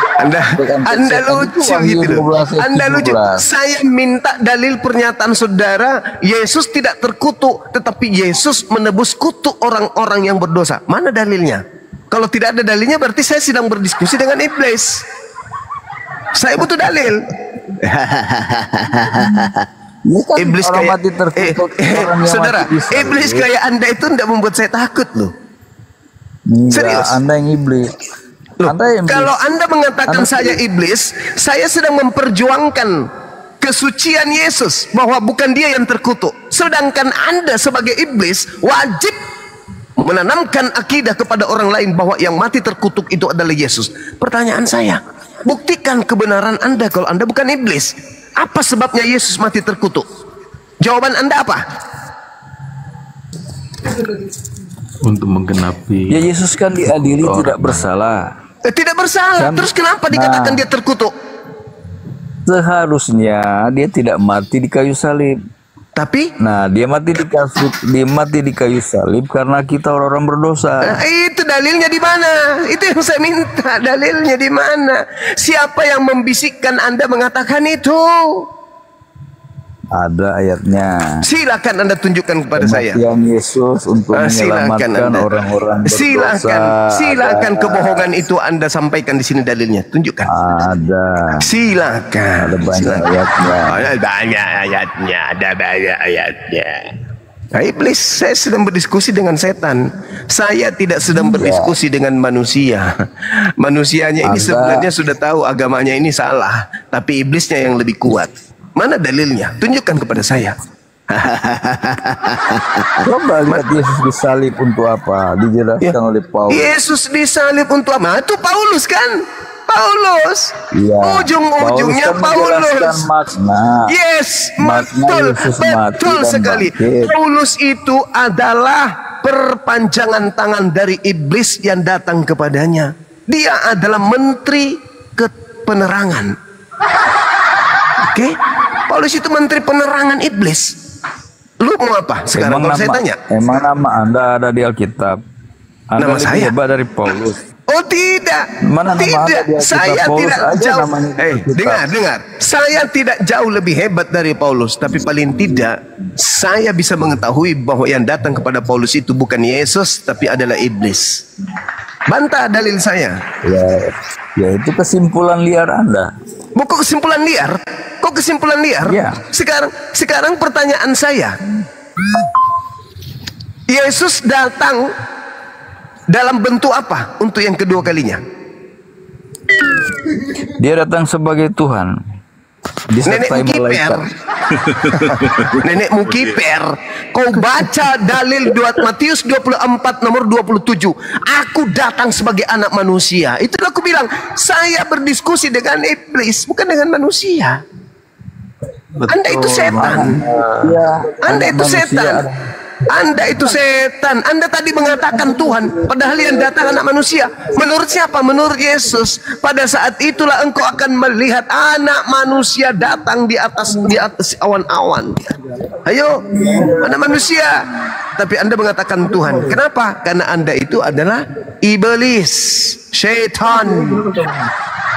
Anda lucu gitu loh. Anda lucu. Saya minta dalil pernyataan saudara Yesus tidak terkutuk, tetapi Yesus menebus kutuk orang-orang yang berdosa. Mana dalilnya? Kalau tidak ada dalilnya berarti saya sedang berdiskusi dengan iblis. Saya butuh dalil. Iblis kayak saudara, iblis kayak Anda itu tidak membuat saya takut loh. Serius. Anda yang iblis. Loh, kalau Anda mengatakan saya iblis, saya sedang memperjuangkan kesucian Yesus, bahwa bukan dia yang terkutuk. Sedangkan Anda sebagai iblis wajib menanamkan akidah kepada orang lain bahwa yang mati terkutuk itu adalah Yesus. Pertanyaan saya, buktikan kebenaran Anda kalau Anda bukan iblis. Apa sebabnya Yesus mati terkutuk? Jawaban Anda apa? Untuk menggenapi. Ya Yesus kan diadili tidak bersalah. Tidak bersalah. Terus kenapa dikatakan dia terkutuk? Seharusnya dia tidak mati di kayu salib. Tapi? Nah, dia mati di kayu salib karena kita orang-orang berdosa. Itu dalilnya di mana? Itu yang saya minta. Dalilnya di mana? Siapa yang membisikkan Anda mengatakan itu? Ada ayatnya. Silakan Anda tunjukkan kepada saya. Yang Yesus untuk menyelamatkan orang-orang berdosa. Silakan kebohongan itu Anda sampaikan di sini dalilnya. Tunjukkan. Ada. Silakan. Ada banyak ayatnya. Ada banyak ayatnya. Nah, iblis, saya sedang berdiskusi dengan setan. Saya tidak sedang berdiskusi dengan manusia. Manusianya ini sebenarnya sudah tahu agamanya ini salah, tapi iblisnya yang lebih kuat. Mana dalilnya? Tunjukkan kepada saya. Coba lihat Yesus disalib untuk apa? Dijelaskan oleh Paulus. Yesus disalib untuk apa? Itu Paulus kan? Paulus. Ujung-ujungnya Paulus. Makna. Yes, betul sekali. Paulus itu adalah perpanjangan tangan dari iblis yang datang kepadanya. Dia adalah menteri penerangan. Oke? Paulus itu menteri penerangan iblis. Lu mau apa sekarang kalau saya tanya? Emang nama Anda ada di Alkitab? Anda nama saya hebat dari Paulus. Oh tidak. Mana tidak. Saya Paulus tidak jauh. Dengar. Saya tidak jauh lebih hebat dari Paulus, tapi paling tidak saya bisa mengetahui bahwa yang datang kepada Paulus itu bukan Yesus, tapi adalah iblis. Bantah dalil saya. Ya itu kesimpulan liar Anda. Buku kesimpulan liar? Kok kesimpulan liar? Ya. Sekarang pertanyaan saya. Yesus datang dalam bentuk apa untuk yang kedua kalinya? Dia datang sebagai Tuhan. Disertai malaikat. Nenekmu kiper. Kau baca dalil Matius 24 nomor 27. Aku datang sebagai anak manusia. Itulah aku bilang, saya berdiskusi dengan iblis, bukan dengan manusia. Anda itu setan. Anda itu setan. Anda itu setan. Anda tadi mengatakan Tuhan, padahal yang datang anak manusia. Menurut siapa? Menurut Yesus. Pada saat itulah engkau akan melihat anak manusia datang di atas awan-awan. Ayo, anak manusia. Tapi Anda mengatakan Tuhan. Kenapa? Karena Anda itu adalah iblis, syaitan.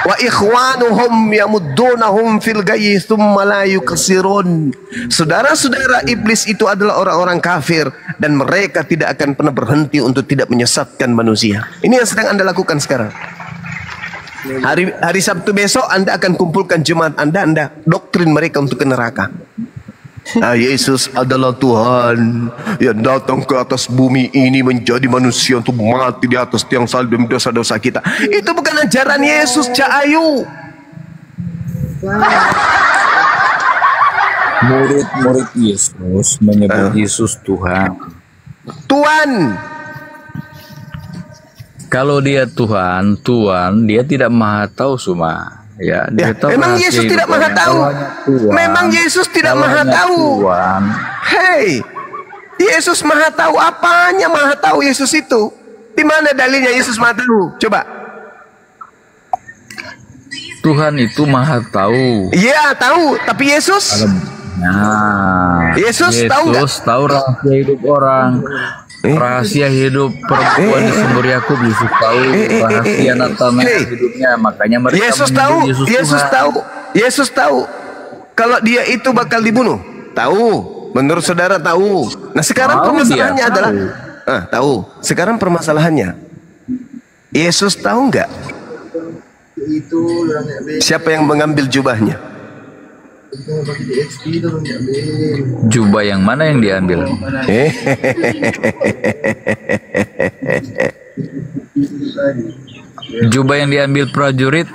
Wa ikhwanuhum yamuddunahum fil gayyi thumma la yuqsirun. Saudara-saudara iblis itu adalah orang-orang kafir dan mereka tidak akan pernah berhenti untuk tidak menyesatkan manusia. Ini yang sedang Anda lakukan sekarang. Hari Sabtu besok Anda akan kumpulkan jemaat Anda doktrin mereka untuk ke neraka. Yesus adalah Tuhan yang datang ke atas bumi ini menjadi manusia untuk mati di atas tiang salib demi dosa-dosa kita. Itu bukan ajaran Yesus, Cak Ayu. Murid-murid Yesus menyebut Yesus Tuhan. Tuhan. Kalau dia Tuhan, dia tidak maha tahu semua. Ya, memang Yesus tidak maha tahu. Memang Yesus tidak maha tahu. Hei, Yesus maha tahu. Apanya maha tahu Yesus itu? Di mana dalilnya Yesus maha tahu? Coba. Tuhan itu maha tahu. Iya, tahu. Tapi Yesus? Nah, Yesus tahu nggak? Tahu rahasia hidup orang. Rahasia hidup perempuan di sumber Yakub. Yesus tahu rahasia Natanael hidupnya, makanya mereka Yesus tahu. Yesus tahu kalau dia itu bakal dibunuh. Tahu, menurut saudara tahu. Nah sekarang permasalahannya adalah tahu. Sekarang permasalahannya, Yesus tahu nggak siapa yang mengambil jubahnya? Jubah yang mana yang diambil? Jubah yang diambil prajurit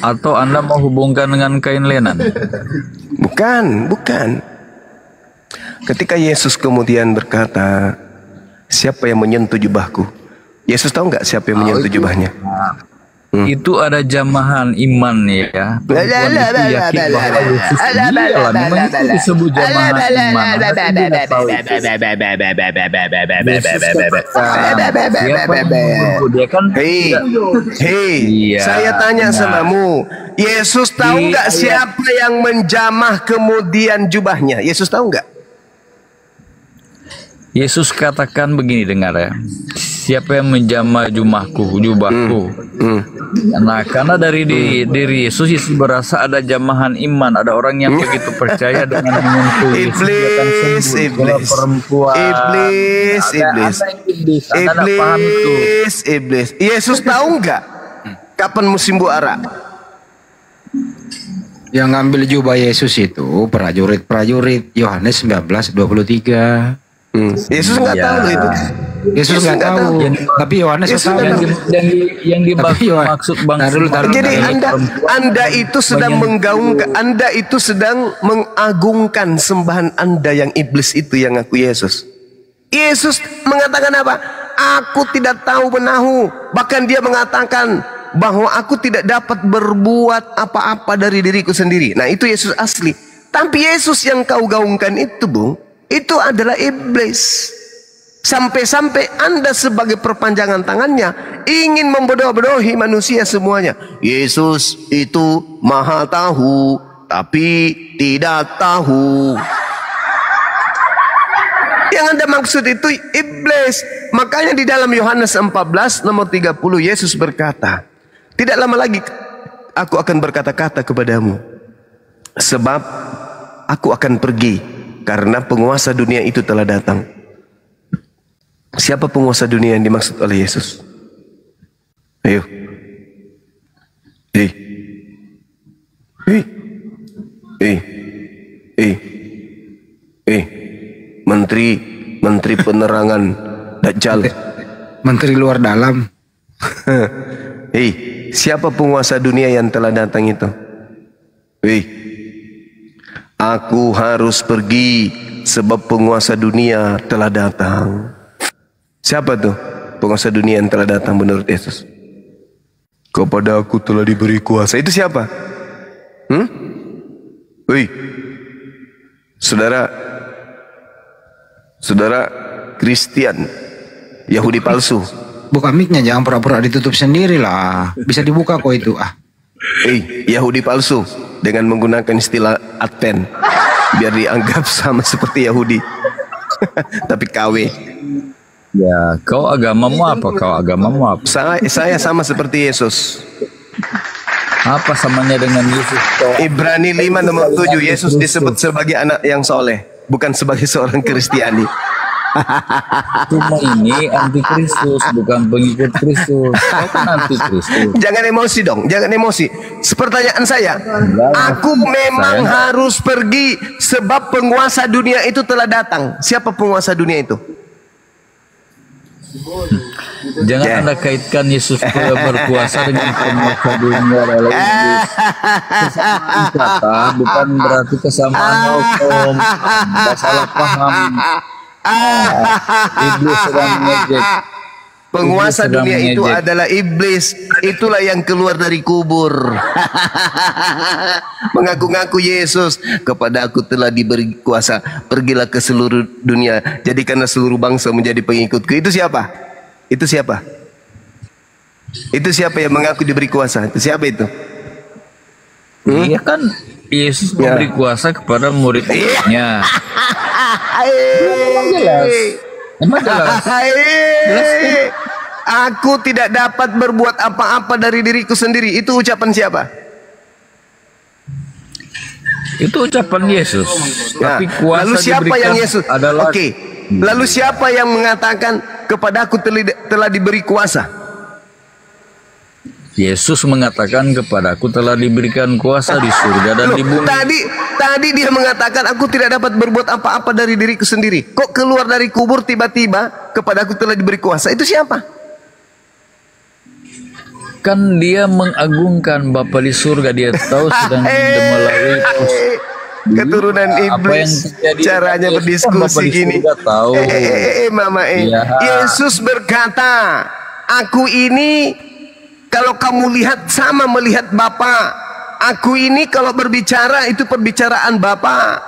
atau Anda mau hubungkan dengan kain lenan? Bukan. Ketika Yesus kemudian berkata, siapa yang menyentuh jubahku? Yesus tahu nggak siapa yang menyentuh jubahnya? Itu ada jamahan iman ya. Perempuan itu yakin bahwa Yesus dialah. Memang itu disebut jamahan iman. Saya tanya samamu, Yesus tahu nggak siapa yang menjamah kemudian jubahnya? Yesus tahu nggak? Yesus katakan begini, dengar ya. Siapa yang menjamah jubahku. Nah, karena dari diri Yesus berasa ada jamahan iman, ada orang yang begitu percaya dengan menyentuh iblis. Yesus tahu nggak kapan musim buara? Yang ngambil jubah Yesus itu prajurit Yohanes 19:23. Yesus nggak tahu loh itu. Yesus nggak tahu. Tapi Yohanes tahu. Yang dimaksud bangsa. Jadi Anda itu sedang menggaungkan, Anda itu sedang mengagungkan sembahan Anda yang iblis itu yang ngaku Yesus. Yesus mengatakan apa? Aku tidak tahu menahu. Bahkan dia mengatakan bahwa aku tidak dapat berbuat apa-apa dari diriku sendiri. Nah itu Yesus asli. Tapi Yesus yang kau gaungkan itu, Bung, itu adalah iblis. Sampai-sampai Anda sebagai perpanjangan tangannya ingin membodoh-bodohi manusia semuanya. Yesus itu maha tahu, tapi tidak tahu. Yang Anda maksud itu iblis. Makanya di dalam Yohanes 14 nomor 30 Yesus berkata, tidak lama lagi aku akan berkata-kata kepadamu, sebab aku akan pergi, karena penguasa dunia itu telah datang. Siapa penguasa dunia yang dimaksud oleh Yesus? Ayo. Menteri Penerangan Dajjal. Menteri luar dalam. Hei, siapa penguasa dunia yang telah datang itu? Hei, aku harus pergi sebab penguasa dunia telah datang. Siapa tuh penguasa dunia yang telah datang menurut Yesus? Kepada aku telah diberi kuasa. Itu siapa? Hei, saudara Kristen, Yahudi palsu. Buka mic-nya, jangan pura-pura ditutup sendiri lah. Bisa dibuka kok itu. Yahudi palsu dengan menggunakan istilah Advent biar dianggap sama seperti Yahudi. Tapi KW. Ya, kau agamamu apa? Saya sama seperti Yesus. Apa samanya dengan Yesus? Ibrani 5 nomor 7, Yesus disebut sebagai anak yang soleh, bukan sebagai seorang Kristiani. Cuma ini anti Kristus, bukan pengikut Kristus. Kau kan anti Kristus. Jangan emosi dong, jangan emosi. Pertanyaan saya, aku memang harus pergi sebab penguasa dunia itu telah datang. Siapa penguasa dunia itu? Jangan Anda kaitkan Yesus berkuasa dengan penguasa dunia adalah iblis. Kesamaan kata bukan berarti kesamaan hukum. Anda salah paham. Iblis sedang mengejek. Penguasa dunia itu adalah iblis. Itulah yang keluar dari kubur. Mengaku-ngaku Yesus, kepada aku telah diberi kuasa, pergilah ke seluruh dunia, jadikanlah seluruh bangsa menjadi pengikutku. Itu siapa? Itu siapa? Itu siapa yang mengaku diberi kuasa? Itu siapa itu? Iya kan Yesus memberi kuasa kepada murid-muridnya. Emang jelas. Aku tidak dapat berbuat apa-apa dari diriku sendiri. Itu ucapan siapa? Itu ucapan Yesus. Nah, tapi kuasa lalu siapa yang Yesus? Adalah... Oke. Lalu siapa yang mengatakan kepada aku telah diberi kuasa? Yesus mengatakan kepadaku telah diberikan kuasa di surga dan di bumi. Tadi dia mengatakan aku tidak dapat berbuat apa-apa dari diriku sendiri. Kok keluar dari kubur tiba-tiba kepadaku telah diberi kuasa? Itu siapa? Kan dia mengagungkan Bapa di surga. Dia tahu sedang melalui keturunan iblis. Caranya berdiskusi gini. Tahu. Mama Ya. Yesus berkata, aku ini kalau kamu lihat sama melihat Bapa. Aku ini kalau berbicara itu perbicaraan Bapa.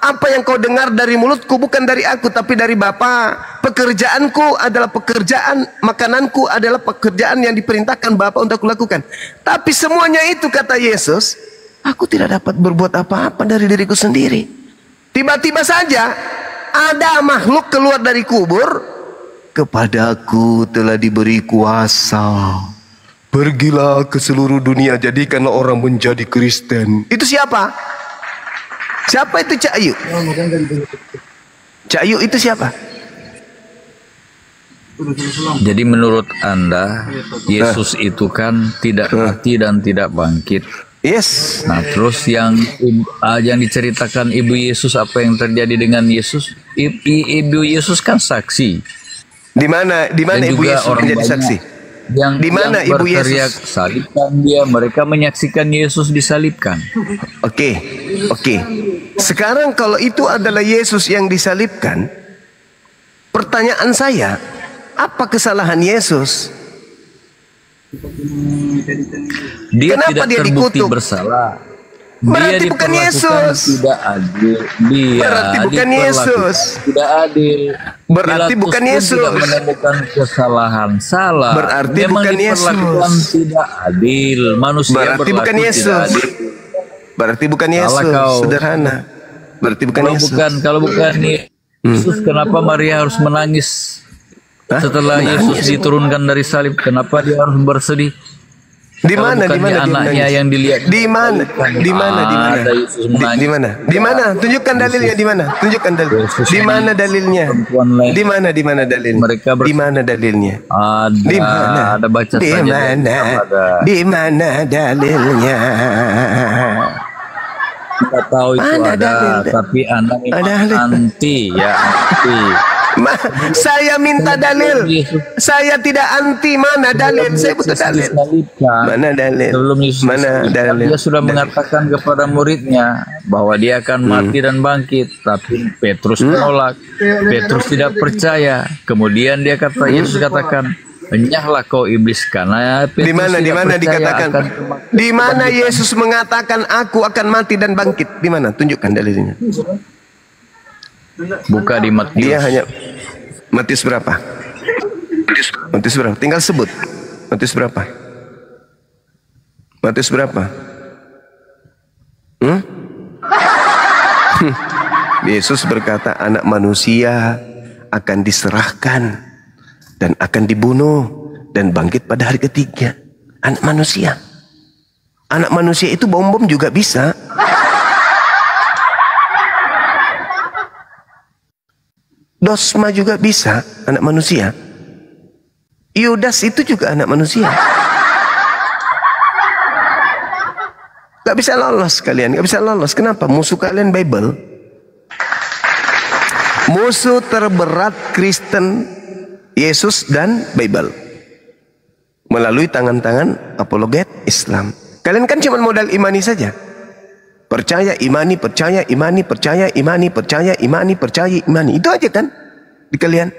Apa yang kau dengar dari mulutku bukan dari aku tapi dari Bapa. Pekerjaanku adalah pekerjaan, makananku adalah pekerjaan yang diperintahkan Bapa untuk aku lakukan. Tapi semuanya itu, kata Yesus, aku tidak dapat berbuat apa-apa dari diriku sendiri. Tiba-tiba saja ada makhluk keluar dari kubur. Kepadaku telah diberi kuasa. Pergilah ke seluruh dunia, jadikanlah orang menjadi Kristen. Itu siapa? Siapa itu Cak Ayu? Cak Ayu itu siapa? Jadi menurut Anda Yesus itu kan tidak mati dan tidak bangkit. Yes. Nah terus yang diceritakan Ibu Yesus, apa yang terjadi dengan Yesus? Ibu Yesus kan saksi. Di mana Ibu Yesus menjadi saksi? Di mana Ibu Yesus? Salibkan dia, mereka menyaksikan Yesus disalibkan. Oke. Sekarang kalau itu adalah Yesus yang disalibkan, pertanyaan saya, apa kesalahan Yesus? Kenapa dia terbukti dikutuk? bersalah? Berarti bukan Yesus. Tidak adil. Berarti bukan Yesus. Tidak adil. Berarti Pilatus bukan pun Yesus. tidak menemukan kesalahan. Salah. Berarti memang bukan diperlakukan Yesus. tidak adil. Manusia Berarti berlaku bukan tidak Yesus. adil. Berarti bukan Yesus. Sederhana. Berarti bukan Yesus. Kalau bukan Yesus, kenapa Maria harus menangis? Setelah Yesus diturunkan dari salib, kenapa dia harus bersedih? Di mana anaknya yang dilihat? Di mana? Tunjukkan dalilnya di mana? Tunjukkan dalil. Di mana dalilnya? Di mana dalilnya? Mereka di mana dalilnya? Di mana? Ada baca di saja. Mana? Di mana dalilnya? Kita tahu itu ada, tapi anak anti. Saya minta dalil. Saya tidak anti, mana dalil? Saya butuh dalil. Mana dalil? Sebelum Yesus Mana dalil? dia sudah mengatakan kepada muridnya bahwa dia akan mati dan bangkit, tapi Petrus menolak. Petrus tidak percaya. Kemudian Yesus katakan, "Enyahlah kau iblis," karena Petrus Di mana dikatakan? akan Di mana Yesus mengatakan aku akan mati dan bangkit? Di mana? Tunjukkan dalilnya. buka di Matius. Dia hanya Matius berapa? Matius berapa? Tinggal sebut. Matius berapa? Matius berapa? Yesus berkata anak manusia akan diserahkan dan akan dibunuh dan bangkit pada hari ketiga. Anak manusia. Anak manusia itu bom-bom juga bisa. Dosma juga bisa, anak manusia. Yudas itu juga anak manusia. Gak bisa lolos kalian, gak bisa lolos. Kenapa? Musuh kalian Bible. Musuh terberat Kristen, Yesus dan Bible. Melalui tangan-tangan apologet Islam. Kalian kan cuma modal imani saja. Percaya, imani, percaya, imani, percaya, imani, percaya, imani, percaya, imani. Itu aja kan di kalian.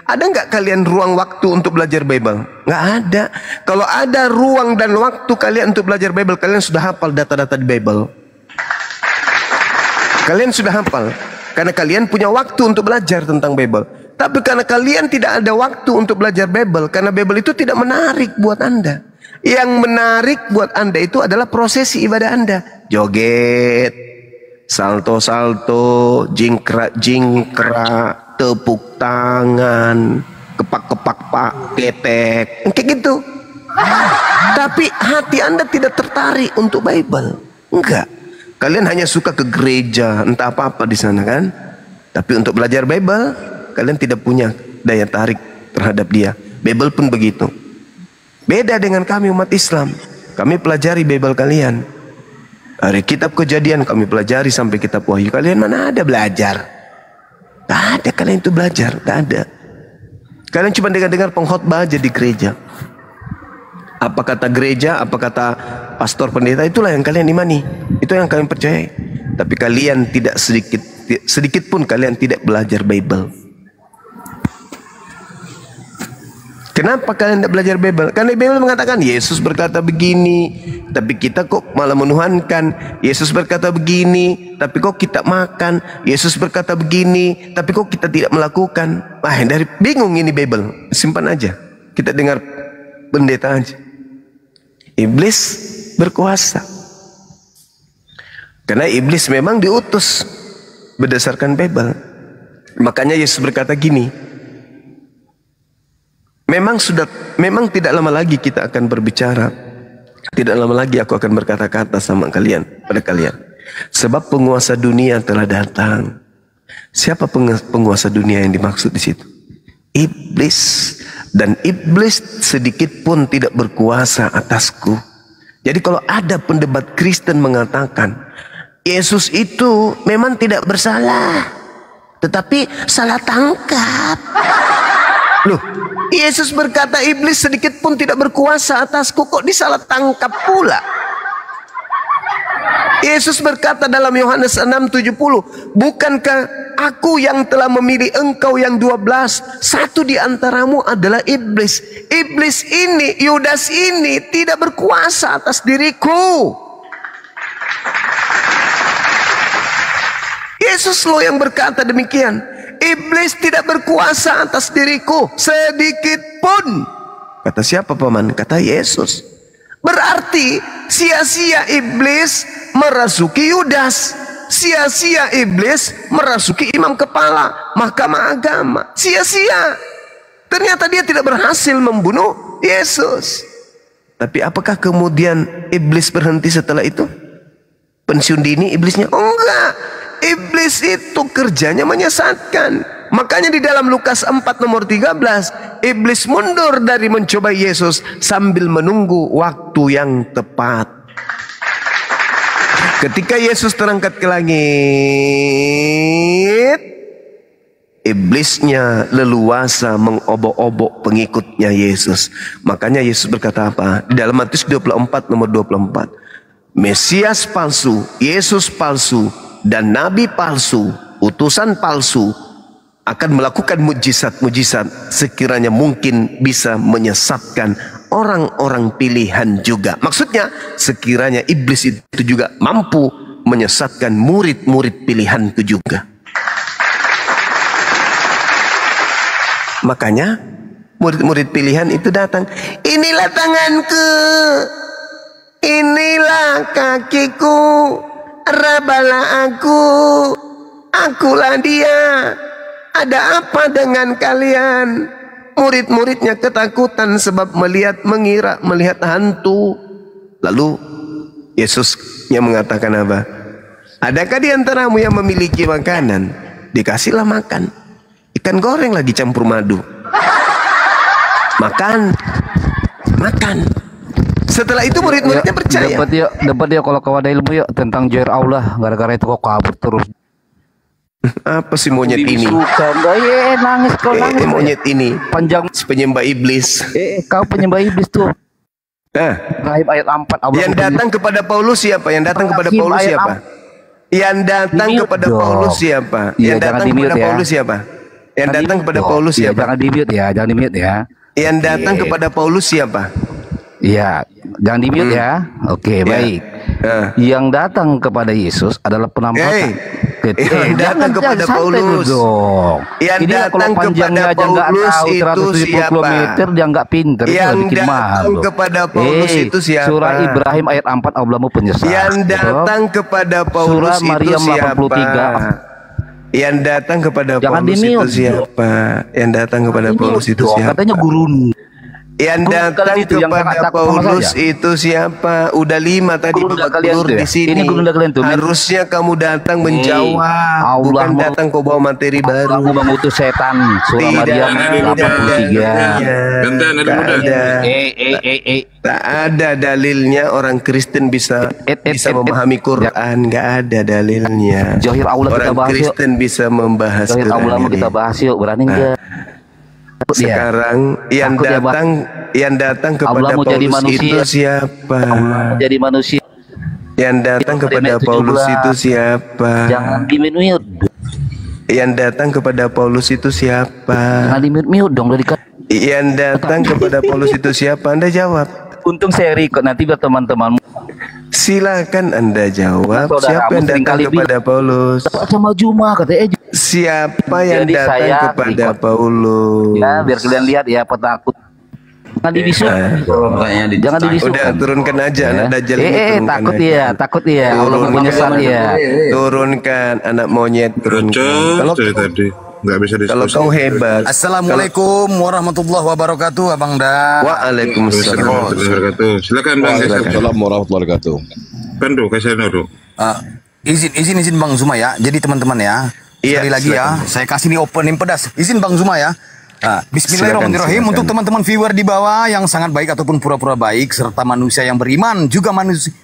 Ada nggak kalian ruang waktu untuk belajar Bible? Nggak ada. Kalau ada ruang dan waktu kalian untuk belajar Bible, kalian sudah hafal data-data di Bible. Kalian sudah hafal. Karena kalian punya waktu untuk belajar tentang Bible. Tapi karena kalian tidak ada waktu untuk belajar Bible, karena Bible itu tidak menarik buat Anda. Yang menarik buat Anda itu adalah prosesi ibadah Anda. Joget, salto-salto, jingkrak, tepuk tangan, kepak-kepak pak, ketek, kayak gitu. Tapi hati Anda tidak tertarik untuk Bible. Enggak. Kalian hanya suka ke gereja, entah apa-apa di sana kan. Tapi untuk belajar Bible, kalian tidak punya daya tarik terhadap dia. Bible pun begitu. Beda dengan kami umat Islam. Kami pelajari Bible kalian. Dari kitab Kejadian kami pelajari sampai kitab Wahyu. Kalian mana ada belajar? Gak ada kalian itu belajar. Gak ada. Kalian cuma dengar-dengar pengkhotbah aja di gereja. Apa kata gereja, apa kata pastor pendeta, itulah yang kalian imani. Itu yang kalian percaya. Tapi kalian tidak sedikit pun kalian tidak belajar Bible. Kenapa kalian tidak belajar Bible? Karena Bible mengatakan Yesus berkata begini, tapi kita kok malah menuhankan. Yesus berkata begini, tapi kok kita makan. Yesus berkata begini, tapi kok kita tidak melakukan. Dari bingung ini Bible. Simpan aja. Kita dengar pendeta aja. Iblis berkuasa. Karena iblis memang diutus berdasarkan Bible. Makanya Yesus berkata gini. Memang tidak lama lagi kita akan berbicara. Tidak lama lagi aku akan berkata-kata sama kalian, pada kalian. Sebab penguasa dunia telah datang. Siapa penguasa dunia yang dimaksud di situ? Iblis. Dan iblis sedikit pun tidak berkuasa atasku. Jadi kalau ada pendebat Kristen mengatakan Yesus itu memang tidak bersalah, tetapi salah tangkap. Loh, Yesus berkata iblis sedikit pun tidak berkuasa atasku, kok disalah tangkap pula? Yesus berkata dalam Yohanes 6:70, bukankah aku yang telah memilih engkau yang 12? Satu di antaramu adalah iblis. Iblis ini, Yudas ini tidak berkuasa atas diriku. Yesus loh yang berkata demikian. Iblis tidak berkuasa atas diriku sedikit pun. Kata siapa paman? Kata Yesus. Berarti sia-sia iblis merasuki Yudas. Sia-sia iblis merasuki imam kepala mahkamah agama. Sia-sia. Ternyata dia tidak berhasil membunuh Yesus. Tapi apakah kemudian iblis berhenti setelah itu? Pensiun dini iblisnya? Oh, enggak. Iblis itu kerjanya menyesatkan. Makanya di dalam Lukas 4 nomor 13, iblis mundur dari mencoba Yesus sambil menunggu waktu yang tepat. Ketika Yesus terangkat ke langit, iblisnya leluasa mengobok-obok pengikutnya Yesus. Makanya Yesus berkata apa? Di dalam Matius 24 nomor 24. Mesias palsu, Yesus palsu, dan nabi palsu, utusan palsu akan melakukan mujizat-mujizat sekiranya mungkin bisa menyesatkan orang-orang pilihan juga. Maksudnya sekiranya iblis itu juga mampu menyesatkan murid-murid pilihanku juga. Makanya murid-murid pilihan itu datang. Inilah tanganku, inilah kakiku, rabalah aku, akulah dia. Ada apa dengan kalian? Murid-muridnya ketakutan sebab melihat hantu. Lalu Yesus yang mengatakan apa? Adakah di antaramu yang memiliki makanan? Dikasihlah makan. Ikan goreng lagi campur madu. Makan. Setelah itu murid-muridnya percaya. Dapat ya kalau kau ada ilmu ya tentang Joir Allah. Gara-gara itu kau kabur terus. Apa sih monyet ini? Nangis kau nangis. Monyet ini Panjang penyembah iblis. Kau penyembah iblis tuh. Rahim ayat 4. Yang datang kepada Paulus siapa? Yang datang kepada Paulus siapa? Yang datang kepada Paulus siapa? Yang datang kepada Paulus siapa? Yang datang kepada Paulus siapa? Jangan di-mute ya, jangan di-mute ya. Yang datang kepada Paulus siapa? Iya, jangan di-mute ya. Oke, baik. Yang datang kepada Yesus adalah penampakan. Yang datang kepada Paulus. Yang datang kepada Paulus itu siapa? Dia nggak pinter. Yang datang kepada Paulus itu siapa? Surah Ibrahim ayat 4 Allahmu penyesal. Yang datang kepada Paulus itu siapa? Yang datang kepada Paulus itu siapa? Yang datang kepada Paulus itu siapa? Katanya guru. Yang datang kepada Paulus itu siapa? Udah 5 tadi guru di sini. Harusnya kamu datang menjawab, bukan datang kau bawa materi baru. Kamu mengutus setan. Surah Maryam 83. Tak ada dalilnya orang Kristen bisa memahami Quran. Nggak ada dalilnya. Johir Allah kita bahas. Orang Kristen bisa membahas Johir Allah kita bahas yuk. Berani nggak? Sekarang yang datang kepada Paulus itu siapa? Jadi manusia. Yang datang kepada Paulus itu siapa? Jangan di-mute. Yang datang kepada Paulus itu siapa? Jangan di-mute dong. Yang datang kepada Paulus itu siapa? Anda jawab. Untung saya record nanti biar teman-teman. Silakan Anda jawab. Siapa yang datang kepada Paulus? Sama Juma katanya. Siapa yang datang kepada Paulus? Ya, biar kalian lihat ya petakut. Jangan dibisu. Jangan dibisu. Udah turunkan aja anak Dajjal ini. Takut ya. Allah menyesal ya. Turunkan anak monyet, turunkan. Kalau tadi nggak bisa diskusi. Kalau kau hebat. Assalamualaikum warahmatullahi wabarakatuh, Abang Da. Waalaikumsalam warahmatullahi wabarakatuh. Silakan Bang. Waalaikumsalam warahmatullahi wabarakatuh. Pandu, kasih Nado. Izin Bang Zuma ya. Jadi teman-teman ya. Sekali lagi ya, saya kasih nih opening pedas. Izin Bang Zuma ya. Bismillahirrahmanirrahim. Untuk teman-teman viewer di bawah yang sangat baik ataupun pura-pura baik, serta manusia yang beriman, juga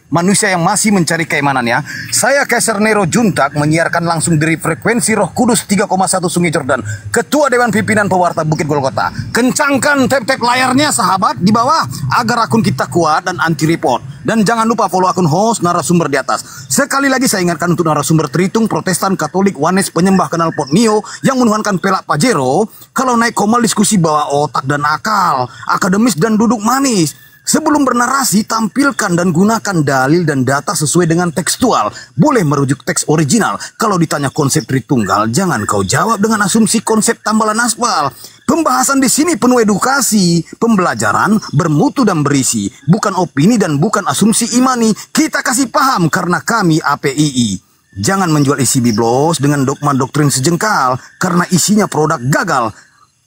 manusia yang masih mencari keimanan ya. Saya Kaiser Nero Juntak menyiarkan langsung dari frekuensi Roh Kudus 3,1 Sungai Jordan, Ketua Dewan Pimpinan Pewarta Bukit Golgota. Kencangkan tap-tap layarnya sahabat di bawah agar akun kita kuat dan anti report. Dan jangan lupa follow akun host narasumber di atas. Sekali lagi saya ingatkan untuk narasumber Tritung, Protestan, Katolik, Wanes, penyembah knalpot Neo yang menuhankan pelak Pajero. Kalau naik komal diskusi bawa otak dan akal, akademis dan duduk manis. Sebelum bernarasi, tampilkan dan gunakan dalil dan data sesuai dengan tekstual. Boleh merujuk teks original. Kalau ditanya konsep Tritunggal, jangan kau jawab dengan asumsi konsep tambalan aspal. Pembahasan di sini penuh edukasi, pembelajaran, bermutu dan berisi. Bukan opini dan bukan asumsi imani. Kita kasih paham karena kami APII. Jangan menjual isi biblos dengan dogma doktrin sejengkal karena isinya produk gagal.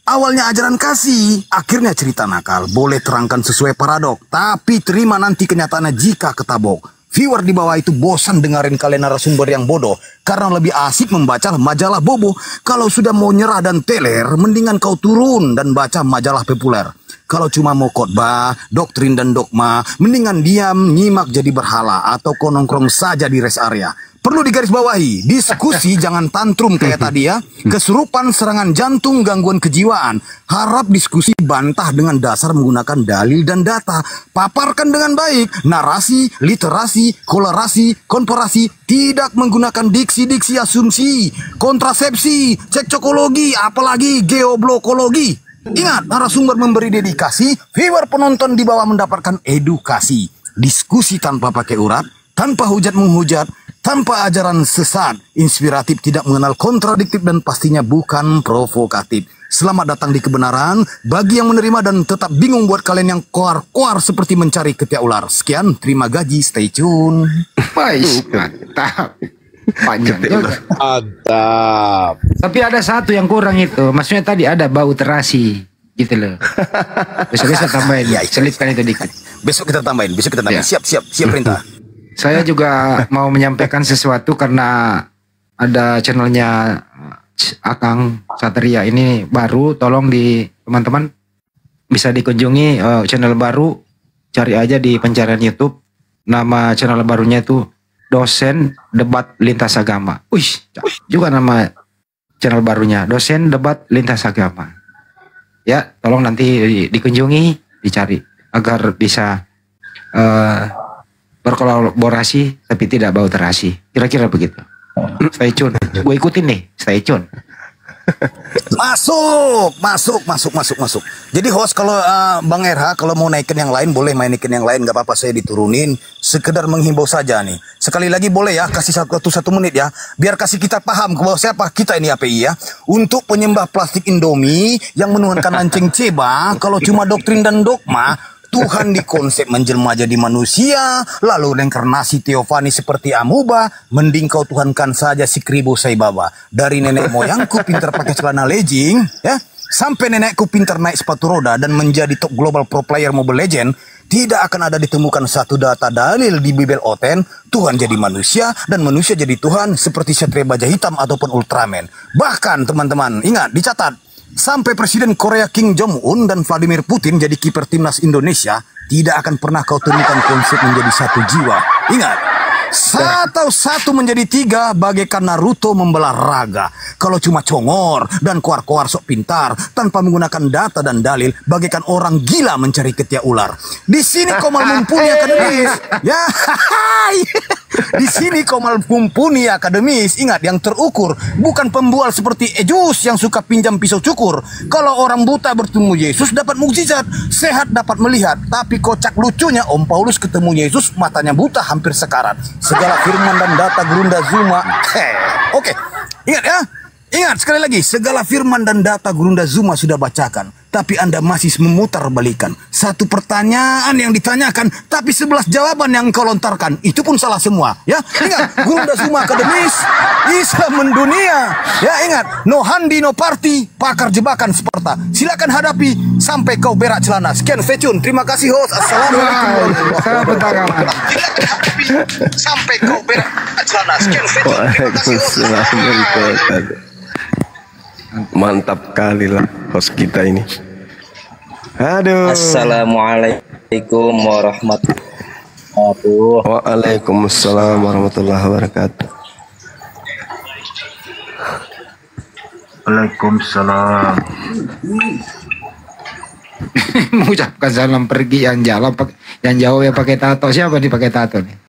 Awalnya ajaran kasih, akhirnya cerita nakal. Boleh terangkan sesuai paradok, tapi terima nanti kenyataannya jika ketabok. Viewer di bawah itu bosan dengerin kalian narasumber yang bodoh, karena lebih asik membaca majalah bobo. Kalau sudah mau nyerah dan teler, mendingan kau turun dan baca majalah populer. Kalau cuma mau khotbah, doktrin dan dogma, mendingan diam, nyimak jadi berhala, atau kau nongkrong saja di rest area. Perlu digarisbawahi, diskusi jangan tantrum kayak tadi ya. Kesurupan, serangan jantung, gangguan kejiwaan. Harap diskusi bantah dengan dasar menggunakan dalil dan data. Paparkan dengan baik, narasi, literasi, kolerasi, komparasi, tidak menggunakan diksi-diksi asumsi, kontrasepsi, cekcokologi, apalagi geoblokologi. Ingat, narasumber memberi dedikasi, viewer penonton di bawah mendapatkan edukasi. Diskusi tanpa pakai urat, tanpa hujat menghujat, tanpa ajaran sesat, inspiratif, tidak mengenal kontradiktif, dan pastinya bukan provokatif. Selamat datang di kebenaran bagi yang menerima dan tetap bingung buat kalian yang koar-koar seperti mencari ketiak ular. Sekian, terima gaji, stay tune. Baik, mantap. Panjang juga. Mantap. Tapi ada satu yang kurang itu. Maksudnya tadi ada bau terasi. Gitu loh. Besok-besok tambahin. Ya, selipkan itu dikit. Besok kita tambahin. Ya. Siap perintah. Saya juga mau menyampaikan sesuatu karena ada channelnya Akang Satria ini baru. Tolong di teman-teman bisa dikunjungi channel baru. Cari aja di pencarian YouTube. Nama channel barunya itu Dosen Debat Lintas Agama. Juga nama channel barunya Dosen Debat Lintas Agama. Ya, tolong nanti dikunjungi, dicari agar bisa berkolaborasi tapi tidak bau terasi. Kira-kira begitu. Stay tune. Gue ikutin nih, stay tune. Masuk. Jadi host kalau Bang RH kalau mau naikin yang lain boleh naikin yang lain, nggak apa-apa, saya diturunin. Sekedar menghimbau saja nih. Sekali lagi boleh ya, kasih satu menit ya, biar kasih kita paham ke bawah siapa kita ini API ya. Untuk penyembah plastik Indomie yang menuhankan lanceng ceba, kalau cuma doktrin dan dogma, Tuhan dikonsep menjelma jadi manusia, lalu reinkarnasi teofani seperti amuba, mending kau tuhankan saja si Kribo Saibaba. Dari nenek moyangku pintar pakai celana legging, ya, sampai nenekku pintar naik sepatu roda dan menjadi top global pro player Mobile Legend, tidak akan ada ditemukan satu data dalil di Bible Oten, Tuhan jadi manusia dan manusia jadi Tuhan seperti Satria Baja Hitam ataupun Ultraman. Bahkan teman-teman, ingat, dicatat, sampai Presiden Korea Kim Jong-un dan Vladimir Putin jadi kiper timnas Indonesia, tidak akan pernah kau temukan konsep menjadi satu jiwa. Ingat, satu menjadi tiga bagaikan Naruto membelah raga. Kalau cuma congor dan koar-koar sok pintar tanpa menggunakan data dan dalil, bagaikan orang gila mencari ketiak ular. Di sini kau mumpuni akademis. Ya, di sini kau mumpuni akademis. Ingat, yang terukur bukan pembual seperti Ejus yang suka pinjam pisau cukur. Kalau orang buta bertemu Yesus dapat mukjizat, sehat dapat melihat. Tapi kocak lucunya Om Paulus ketemu Yesus matanya buta hampir sekarat. Segala firman dan data Gurunda Zuma. Oke. Ingat ya. Ingat sekali lagi, segala firman dan data Gurunda Zuma sudah bacakan, tapi Anda masih memutar balikan. Satu pertanyaan yang ditanyakan, tapi 11 jawaban yang kau lontarkan, itu pun salah semua. Ya, ingat, Gurunda Zuma akademis, Islam mendunia. Ya, ingat, no handi no party, pakar jebakan Sparta. Silakan hadapi sampai kau berak celana. Sekian, stay tune. Terima kasih host. Assalamualaikum warahmatullahi wabarakatuh. Sampai kau berak celana. Sekian, stay tune. Terima kasih host. Mantap kali lah host kita ini. Aduh. Assalamualaikum warahmatullahi wabarakatuh. Waalaikumsalam warahmatullahi wabarakatuh. Waalaikumsalam. Mengucapkan salam pergi yang jalan yang jauh ya pakai tato. Siapa nih pakai tato nih?